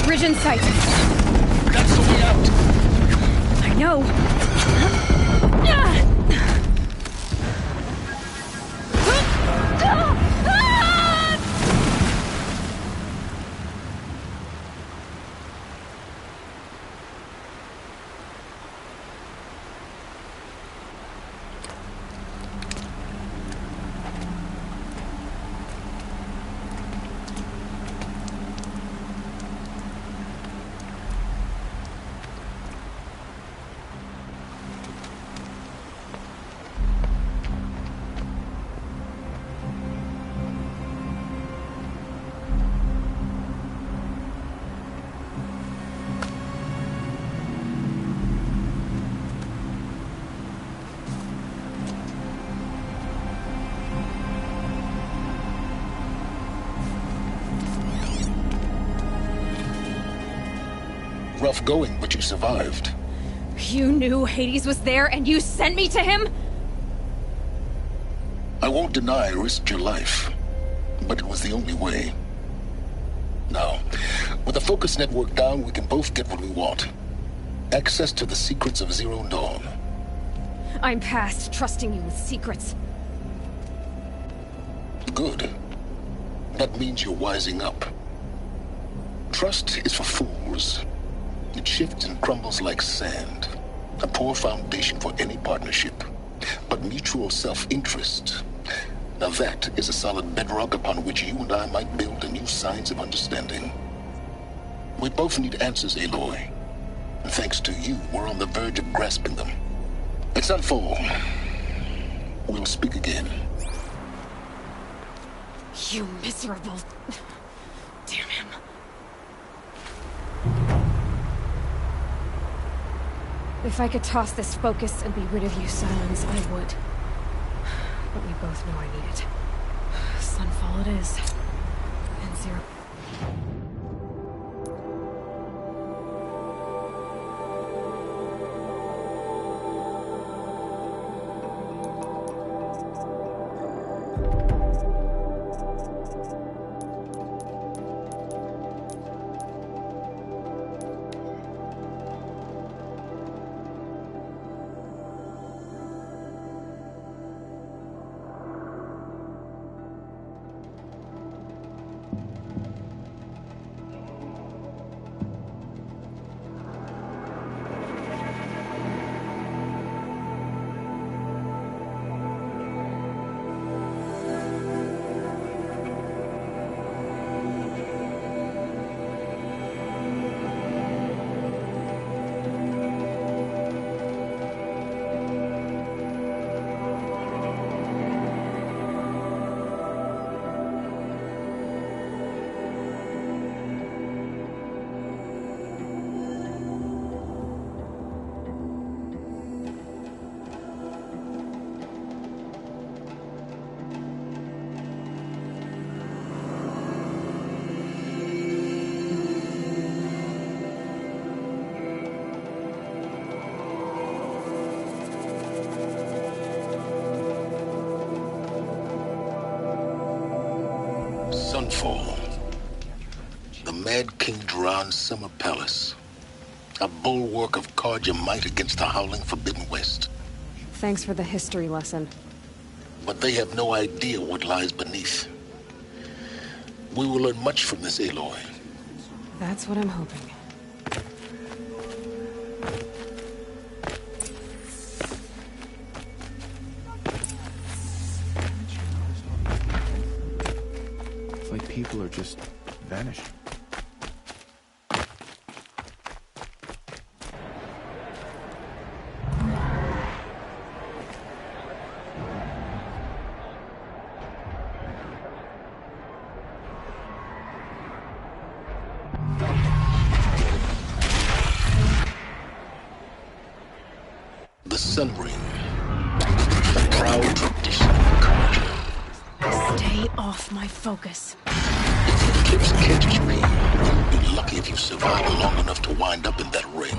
S2: Bridge in sight.
S11: That's the way out.
S2: I know.
S11: rough going, but you survived.
S2: You knew Hades was there and you sent me to him?
S11: I won't deny I risked your life, but it was the only way. Now, with the focus network down, we can both get what we want. Access to the secrets of Zero Dawn.
S2: I'm past trusting you with secrets.
S11: Good. That means you're wising up. Trust is for fools. It shifts and crumbles like sand. A poor foundation for any partnership. But mutual self-interest, now that is a solid bedrock upon which you and I might build a new science of understanding. We both need answers, Aloy. And thanks to you, we're on the verge of grasping them. At Sunfall, we'll speak again.
S2: You miserable... Damn him. If I could toss this focus and be rid of you, Silence, I would. But we both know I need it. Sunfall it is. And Zero...
S11: Sunfall. The Mad King Duran's summer palace. A bulwark of Carja might against the howling Forbidden West.
S2: Thanks for the history lesson.
S11: But they have no idea what lies beneath. We will learn much from this, Aloy.
S2: That's what I'm hoping.
S12: It's like people are just vanishing.
S11: The Sun Ring. The proud tradition of Carja.
S2: Stay off my focus.
S11: If the eclipse catches me, you'll be lucky if you survive long enough to wind up in that ring.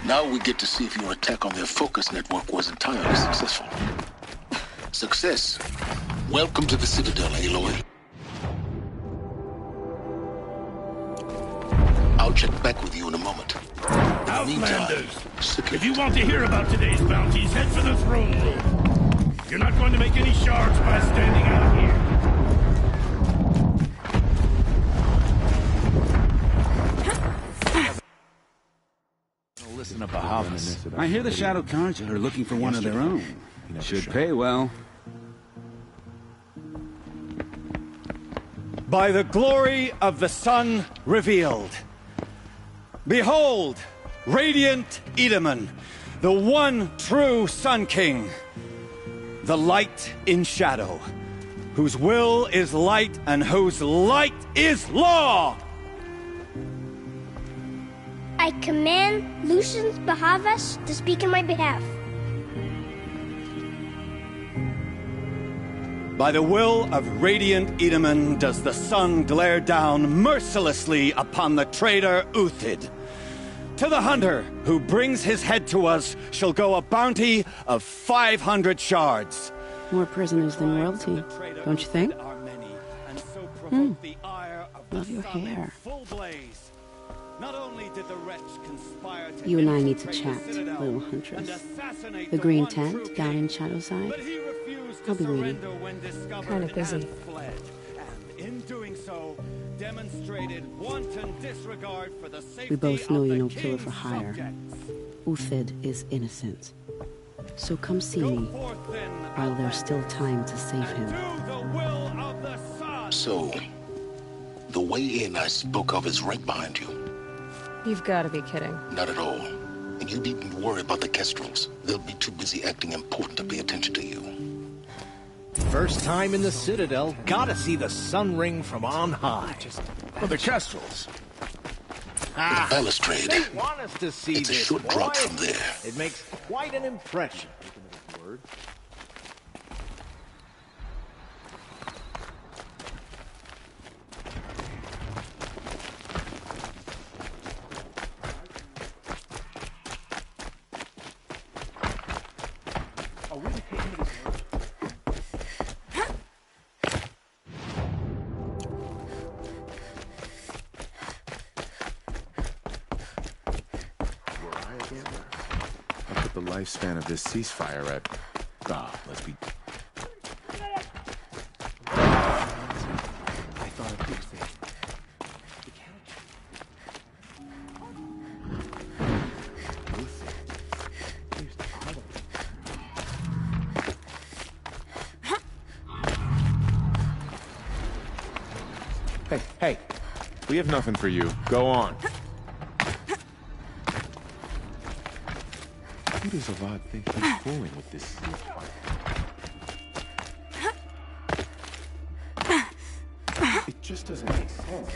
S11: Now we get to see if your attack on their focus network was entirely successful. Success. Welcome to the Citadel, Aloy. I'll check back with you in a moment.
S4: Outlanders! If you want to hear about today's bounties, head for the throne room. You're not going to make any shards by standing out here.
S13: Listen up, I hear the Shadow Carja are looking for one of their own. Should pay well.
S14: By the glory of the sun revealed. Behold, radiant Edaman, the one true Sun King. The light in shadow, whose will is light and whose light is law!
S15: I command Lucius Bahavas to speak in my behalf.
S14: By the will of Radiant Edaman does the sun glare down mercilessly upon the traitor Uthid. To the hunter who brings his head to us shall go a bounty of 500 shards.
S16: More prisoners than royalty, don't you think? Love your hair. You and I need to chat, little huntress. The green tent down in Shadowside? I'll be waiting.
S2: Kind of busy.
S16: We both know you're no killer for hire. Uthid is innocent. So come see me while there's still time to save him.
S3: So, the way in I spoke of is right behind you.
S2: You've got to be kidding.
S3: Not at all. And you needn't worry about the Kestrels. They'll be too busy acting important to pay attention to you.
S17: First time in the Citadel, gotta see the sun ring from on high.
S4: Well, the Kestrels.
S3: The balustrade.
S17: They want us to see
S3: it's a
S17: this,
S3: short drop
S17: boy.
S3: from there.
S17: It makes quite an impression.
S12: Lifespan of this ceasefire at... let's be... I thought it fixed it. Hey, we have nothing for you. Go on. Who does Avad think he's fooling with this ceasefire? It just doesn't make sense.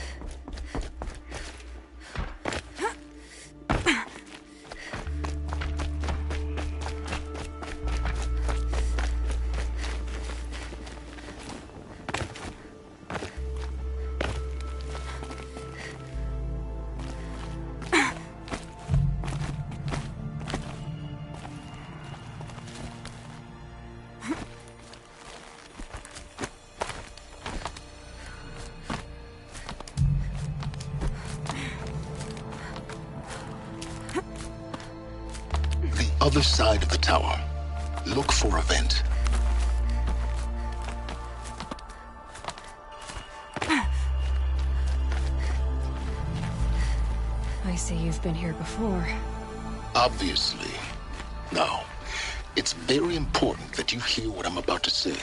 S3: Other side of the tower. Look for a vent.
S2: I see you've been here before.
S3: Obviously. Now, it's very important that you hear what I'm about to say.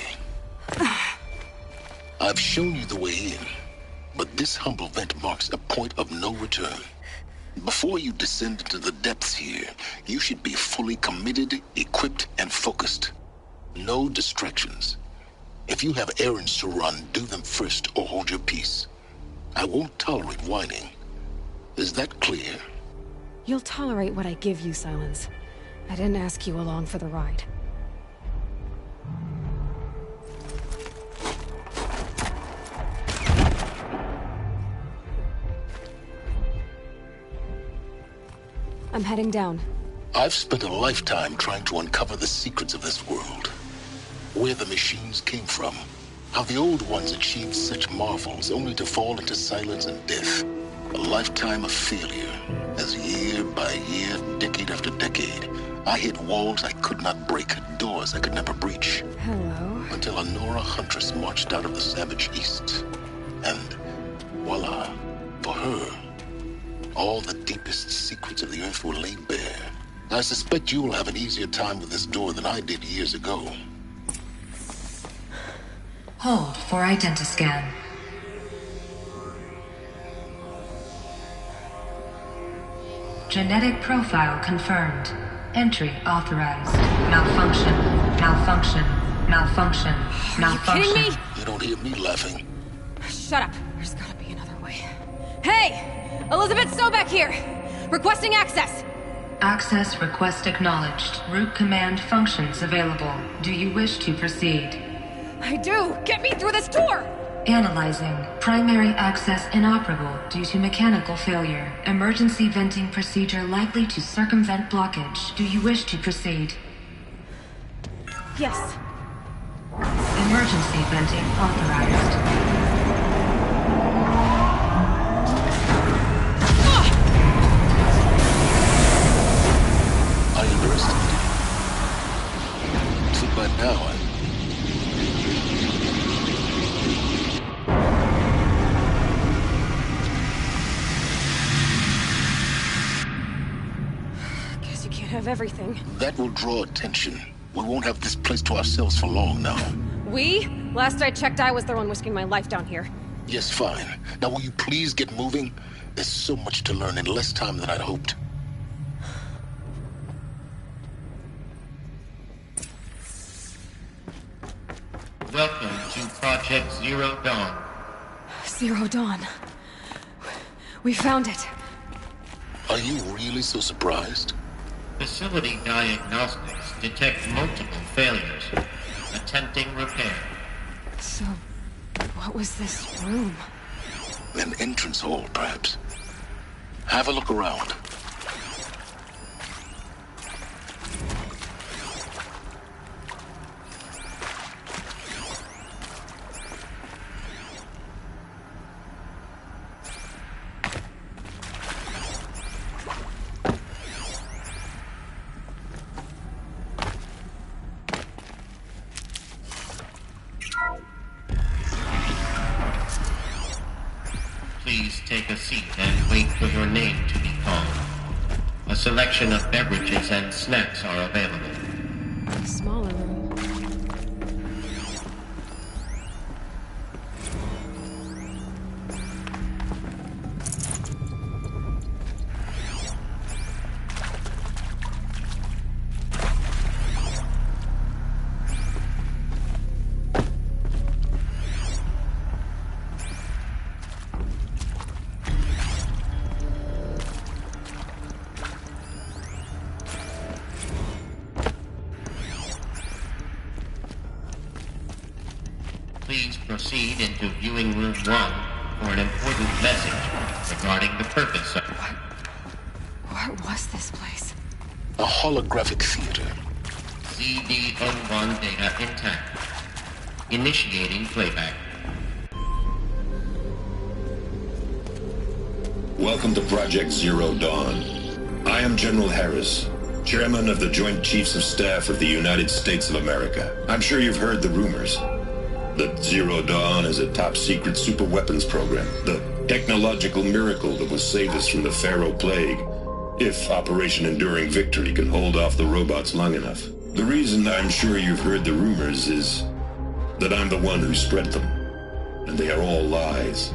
S3: I've shown you the way in, but this humble vent marks a point of no return. Before you descend into the depths here, you should be fully committed, equipped, and focused. No distractions. If you have errands to run, do them first or hold your peace. I won't tolerate whining. Is that clear?
S2: You'll tolerate what I give you, Silence. I didn't ask you along for the ride. I'm heading down.
S3: I've spent a lifetime trying to uncover the secrets of this world. Where the machines came from. How the old ones achieved such marvels only to fall into silence and death. A lifetime of failure. As year by year, decade after decade, I hit walls I could not break, doors I could never breach.
S2: Hello.
S3: Until a Nora huntress marched out of the savage east. And voila, for her, all the deepest secrets of the earth were laid bare. I suspect you will have an easier time with this door than I did years ago.
S5: Hold for identiscan. Genetic profile confirmed. Entry authorized. Malfunction. Malfunction. Malfunction. Malfunction.
S2: Are you kidding me?
S3: You don't hear me laughing.
S2: Shut up. There's gotta be another way. Hey! Elizabeth Sobek here! Requesting access!
S5: Access request acknowledged. Root command functions available. Do you wish to proceed?
S2: I do! Get me through this door!
S5: Analyzing. Primary access inoperable due to mechanical failure. Emergency venting procedure likely to circumvent blockage. Do you wish to proceed?
S2: Yes.
S5: Emergency venting authorized.
S3: I underestimated. Too bad now,
S2: Guess you can't have everything.
S3: That will draw attention. We won't have this place to ourselves for long now.
S2: We? Last I checked, I was the one risking my life down here.
S3: Yes, fine. Now will you please get moving? There's so much to learn in less time than I'd hoped.
S18: Welcome to Project Zero Dawn.
S2: Zero Dawn. We found it.
S3: Are you really so surprised?
S18: Facility diagnostics detect multiple failures. Attempting repair.
S2: So, what was this room?
S3: An entrance hall, perhaps. Have a look around.
S18: Please take a seat and wait for your name to be called. A selection of beverages and snacks are available.
S2: A smaller room.
S18: Please proceed into viewing room 1 for an important message regarding the purpose of...
S2: What was this place?
S3: A holographic theater.
S18: CD01 data intact. Initiating playback.
S8: Welcome to Project Zero Dawn. I am General Harris, Chairman of the Joint Chiefs of Staff of the United States of America. I'm sure you've heard the rumors that Zero Dawn is a top-secret superweapons program, the technological miracle that will save us from the Pharaoh Plague, if Operation Enduring Victory can hold off the robots long enough. The reason I'm sure you've heard the rumors is that I'm the one who spread them, and they are all lies.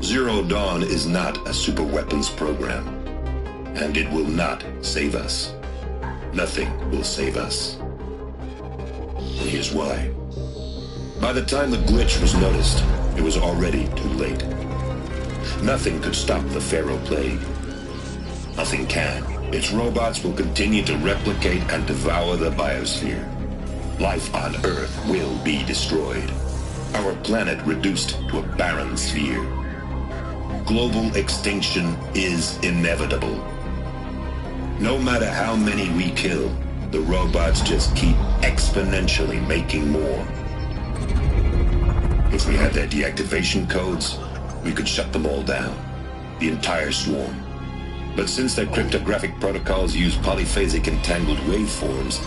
S8: Zero Dawn is not a superweapons program, and it will not save us. Nothing will save us. And here's why. By the time the glitch was noticed, it was already too late. Nothing could stop the Pharaoh Plague. Nothing can. Its robots will continue to replicate and devour the biosphere. Life on Earth will be destroyed. Our planet reduced to a barren sphere. Global extinction is inevitable. No matter how many we kill, the robots just keep exponentially making more. If we had their deactivation codes, we could shut them all down. The entire swarm. But since their cryptographic protocols use polyphasic entangled waveforms,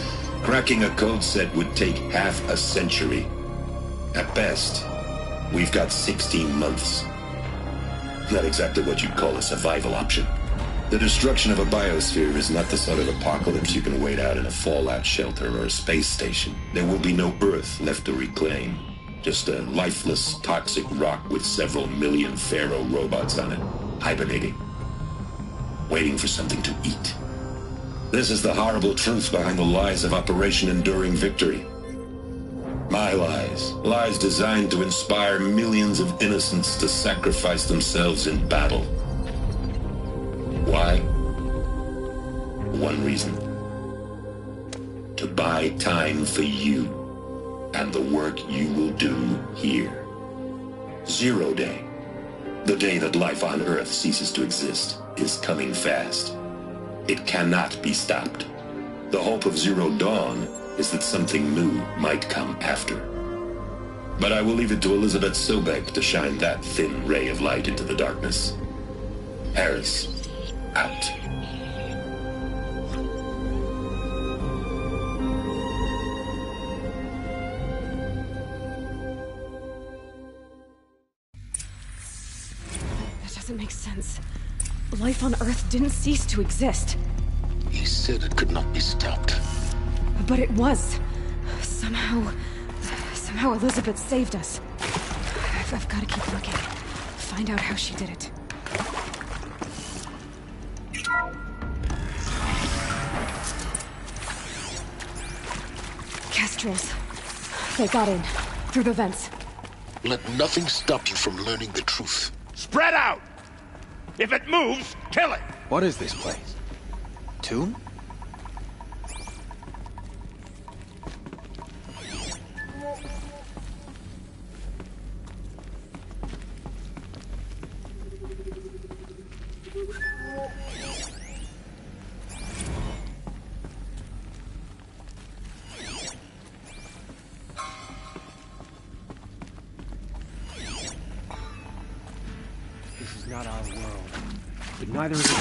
S8: cracking a code set would take half a century. At best, we've got 16 months. Not exactly what you'd call a survival option. The destruction of a biosphere is not the sort of apocalypse you can wait out in a fallout shelter or a space station. There will be no Earth left to reclaim. Just a lifeless, toxic rock with several million Pharaoh robots on it, hibernating, waiting for something to eat. This is the horrible truth behind the lies of Operation Enduring Victory. My lies. Lies designed to inspire millions of innocents to sacrifice themselves in battle. Why? One reason. To buy time for you and the work you will do here. Zero Day. The day that life on Earth ceases to exist is coming fast. It cannot be stopped. The hope of Zero Dawn is that something new might come after. But I will leave it to Elizabeth Sobek to shine that thin ray of light into the darkness. Harris, out.
S2: That doesn't make sense. Life on Earth didn't cease to exist.
S3: He said it could not be stopped.
S2: But it was. Somehow Elizabeth saved us. I've got to keep looking. Find out how she did it. Kestrels. They got in. Through the vents.
S3: Let nothing stop you from learning the truth.
S4: Spread out! If it moves, kill it!
S17: What is this place? Tomb? This is not our world, but neither is it.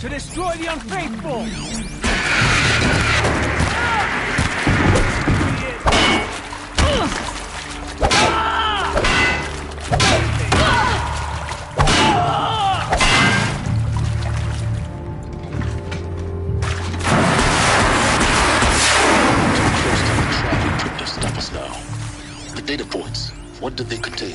S17: To destroy the unfaithful!
S3: Data points. What did they contain?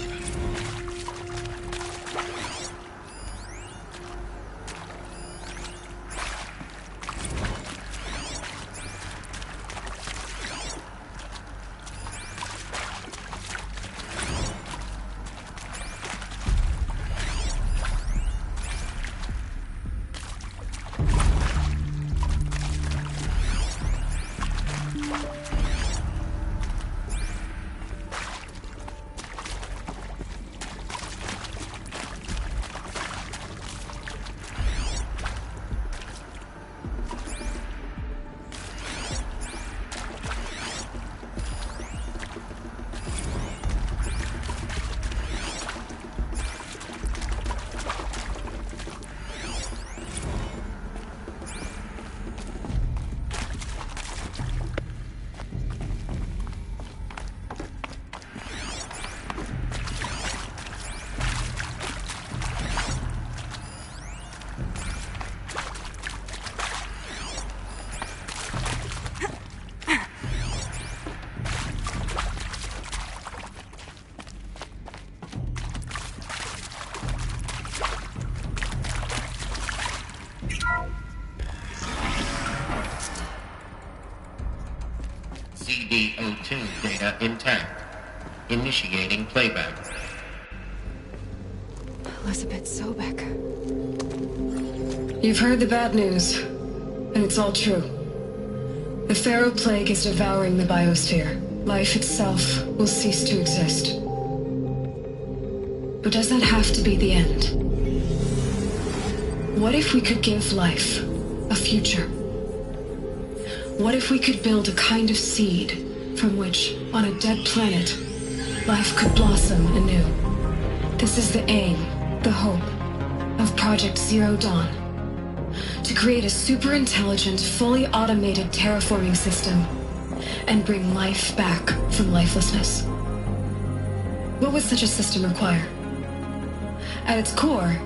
S18: CD02 data intact. Initiating playback.
S2: Elizabeth Sobek.
S10: You've heard the bad news, and it's all true. The Pharaoh Plague is devouring the biosphere. Life itself will cease to exist. But does that have to be the end? What if we could give life a future? What if we could build a kind of seed from which, on a dead planet, life could blossom anew? This is the aim, the hope, of Project Zero Dawn. To create a super-intelligent, fully automated terraforming system and bring life back from lifelessness. What would such a system require? At its core,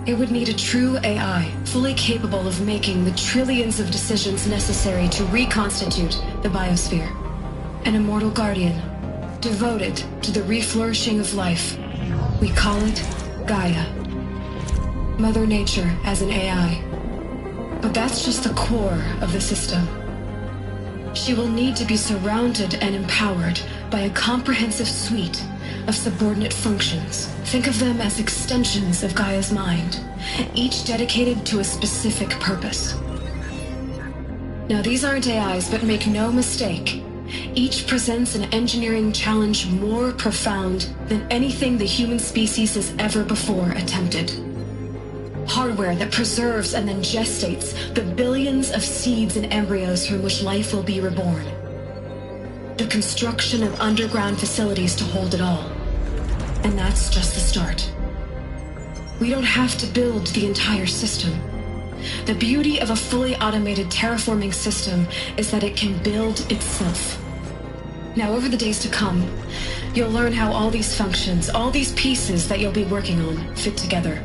S10: it would need a true AI, fully capable of making the trillions of decisions necessary to reconstitute the biosphere. An immortal guardian, devoted to the reflourishing of life. We call it Gaia. Mother Nature as an AI. But that's just the core of the system. She will need to be surrounded and empowered by a comprehensive suite of subordinate functions. Think of them as extensions of Gaia's mind, each dedicated to a specific purpose. Now, these aren't AIs, but make no mistake, each presents an engineering challenge more profound than anything the human species has ever before attempted. Hardware that preserves and then gestates the billions of seeds and embryos from which life will be reborn. The construction of underground facilities to hold it all. And that's just the start. We don't have to build the entire system. The beauty of a fully automated terraforming system is that it can build itself. Now, over the days to come, you'll learn how all these functions, all these pieces that you'll be working on, fit together.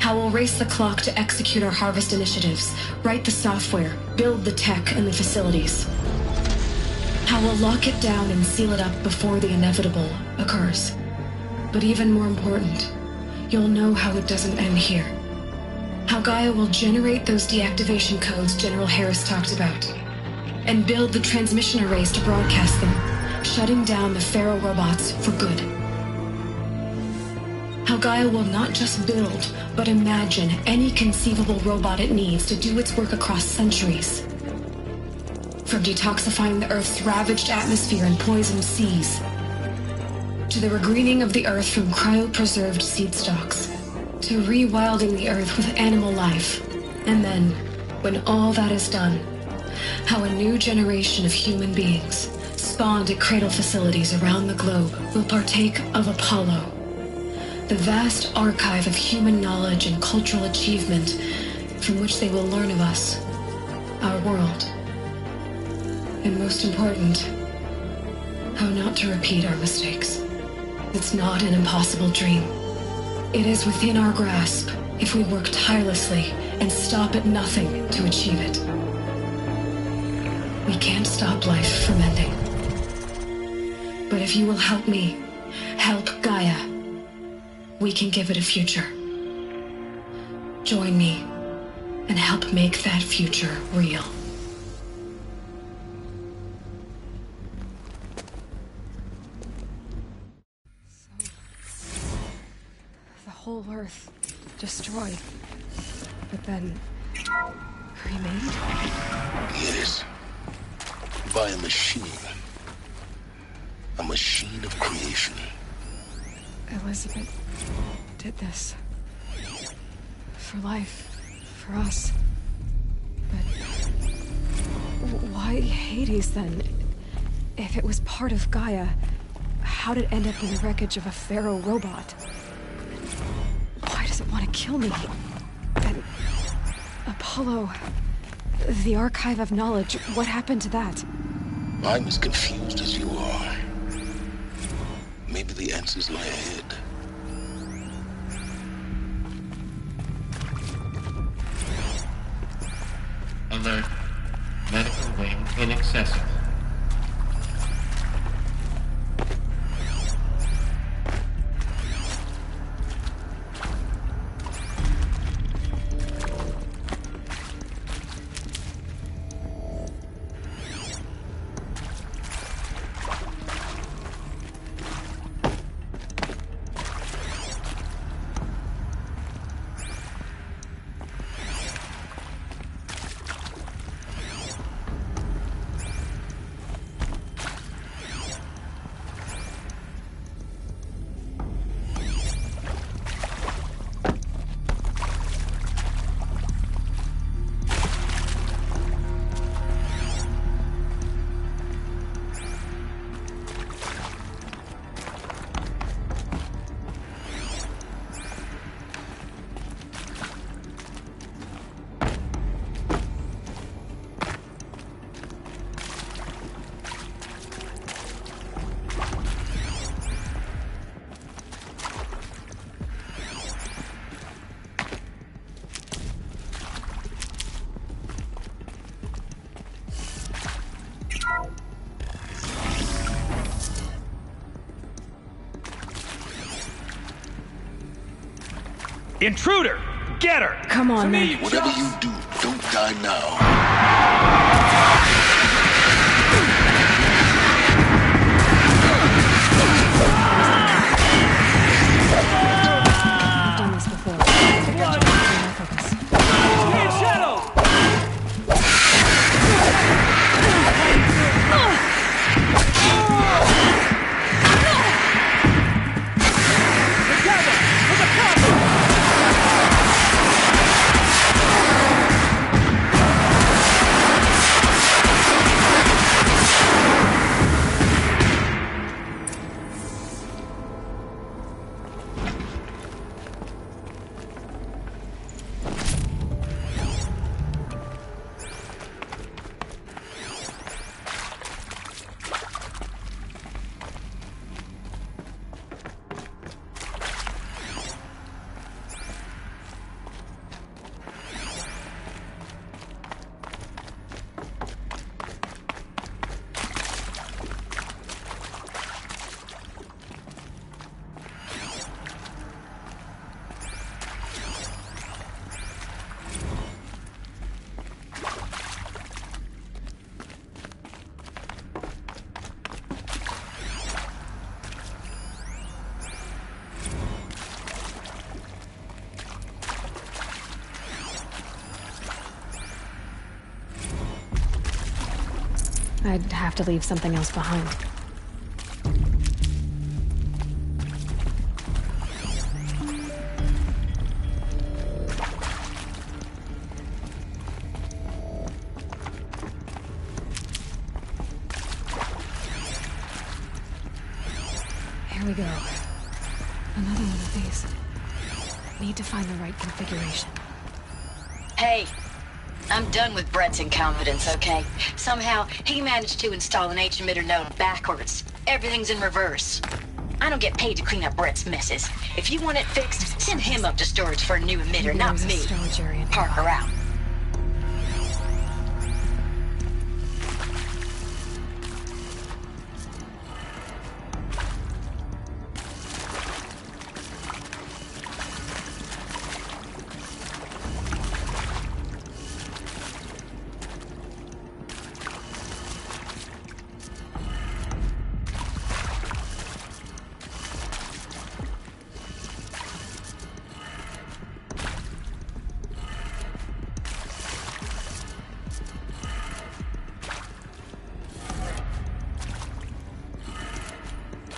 S10: How we'll race the clock to execute our harvest initiatives, write the software, build the tech and the facilities. How we'll lock it down and seal it up before the inevitable occurs. But even more important, you'll know how it doesn't end here. How Gaia will generate those deactivation codes General Harris talked about, and build the transmission arrays to broadcast them, shutting down the Pharaoh robots for good. How Gaia will not just build, but imagine any conceivable robot it needs to do its work across centuries. From detoxifying the Earth's ravaged atmosphere and poisoned seas, to the regreening of the Earth from cryopreserved seed stalks, to rewilding the Earth with animal life. And then, when all that is done, how a new generation of human beings, spawned at cradle facilities around the globe, will partake of Apollo, the vast archive of human knowledge and cultural achievement from which they will learn of us, our world. And most important, how not to repeat our mistakes. It's not an impossible dream. It is within our grasp if we work tirelessly and stop at nothing to achieve it. We can't stop life from ending. But if you will help me, help Gaia, we can give it a future. Join me and help make that future real.
S2: The whole Earth destroyed, but then remade?
S3: Yes. By a machine. A machine of creation.
S2: Elizabeth did this. For life. For us. But why Hades then? If it was part of Gaia, how did it end up in the wreckage of a Pharaoh robot? Why does it want to kill me? And Apollo, the archive of knowledge, what happened to that?
S3: I'm as confused as you are. Maybe the answers lie ahead.
S18: Alert. Medical wing inaccessible.
S19: Intruder! Get her!
S2: Come on, man.
S3: Whatever you do, don't die now.
S2: I'd have to leave something else behind. Here we go. Another one of these. Need to find the right configuration.
S5: Hey, I'm done with Brett's incompetence, okay? Somehow, he managed to install an H-emitter node backwards. Everything's in reverse. I don't get paid to clean up Brett's messes. If you want it fixed, send him up to storage for a new emitter,
S2: Maybe
S5: not
S2: there's
S5: me.
S2: a storage area.
S5: Parker out.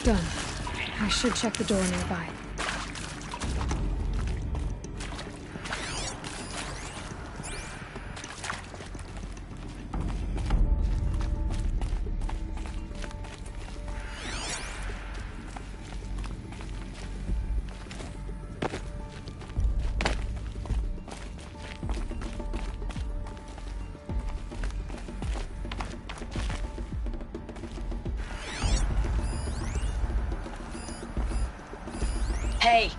S2: Done. I should check the door nearby.
S5: Hey,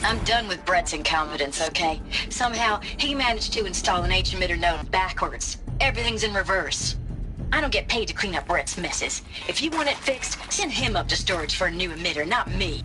S5: I'm done with Brett's incompetence, okay? Somehow, he managed to install an H-emitter node backwards. Everything's in reverse. I don't get paid to clean up Brett's messes. If you want it fixed, send him up to storage for a new emitter, not me.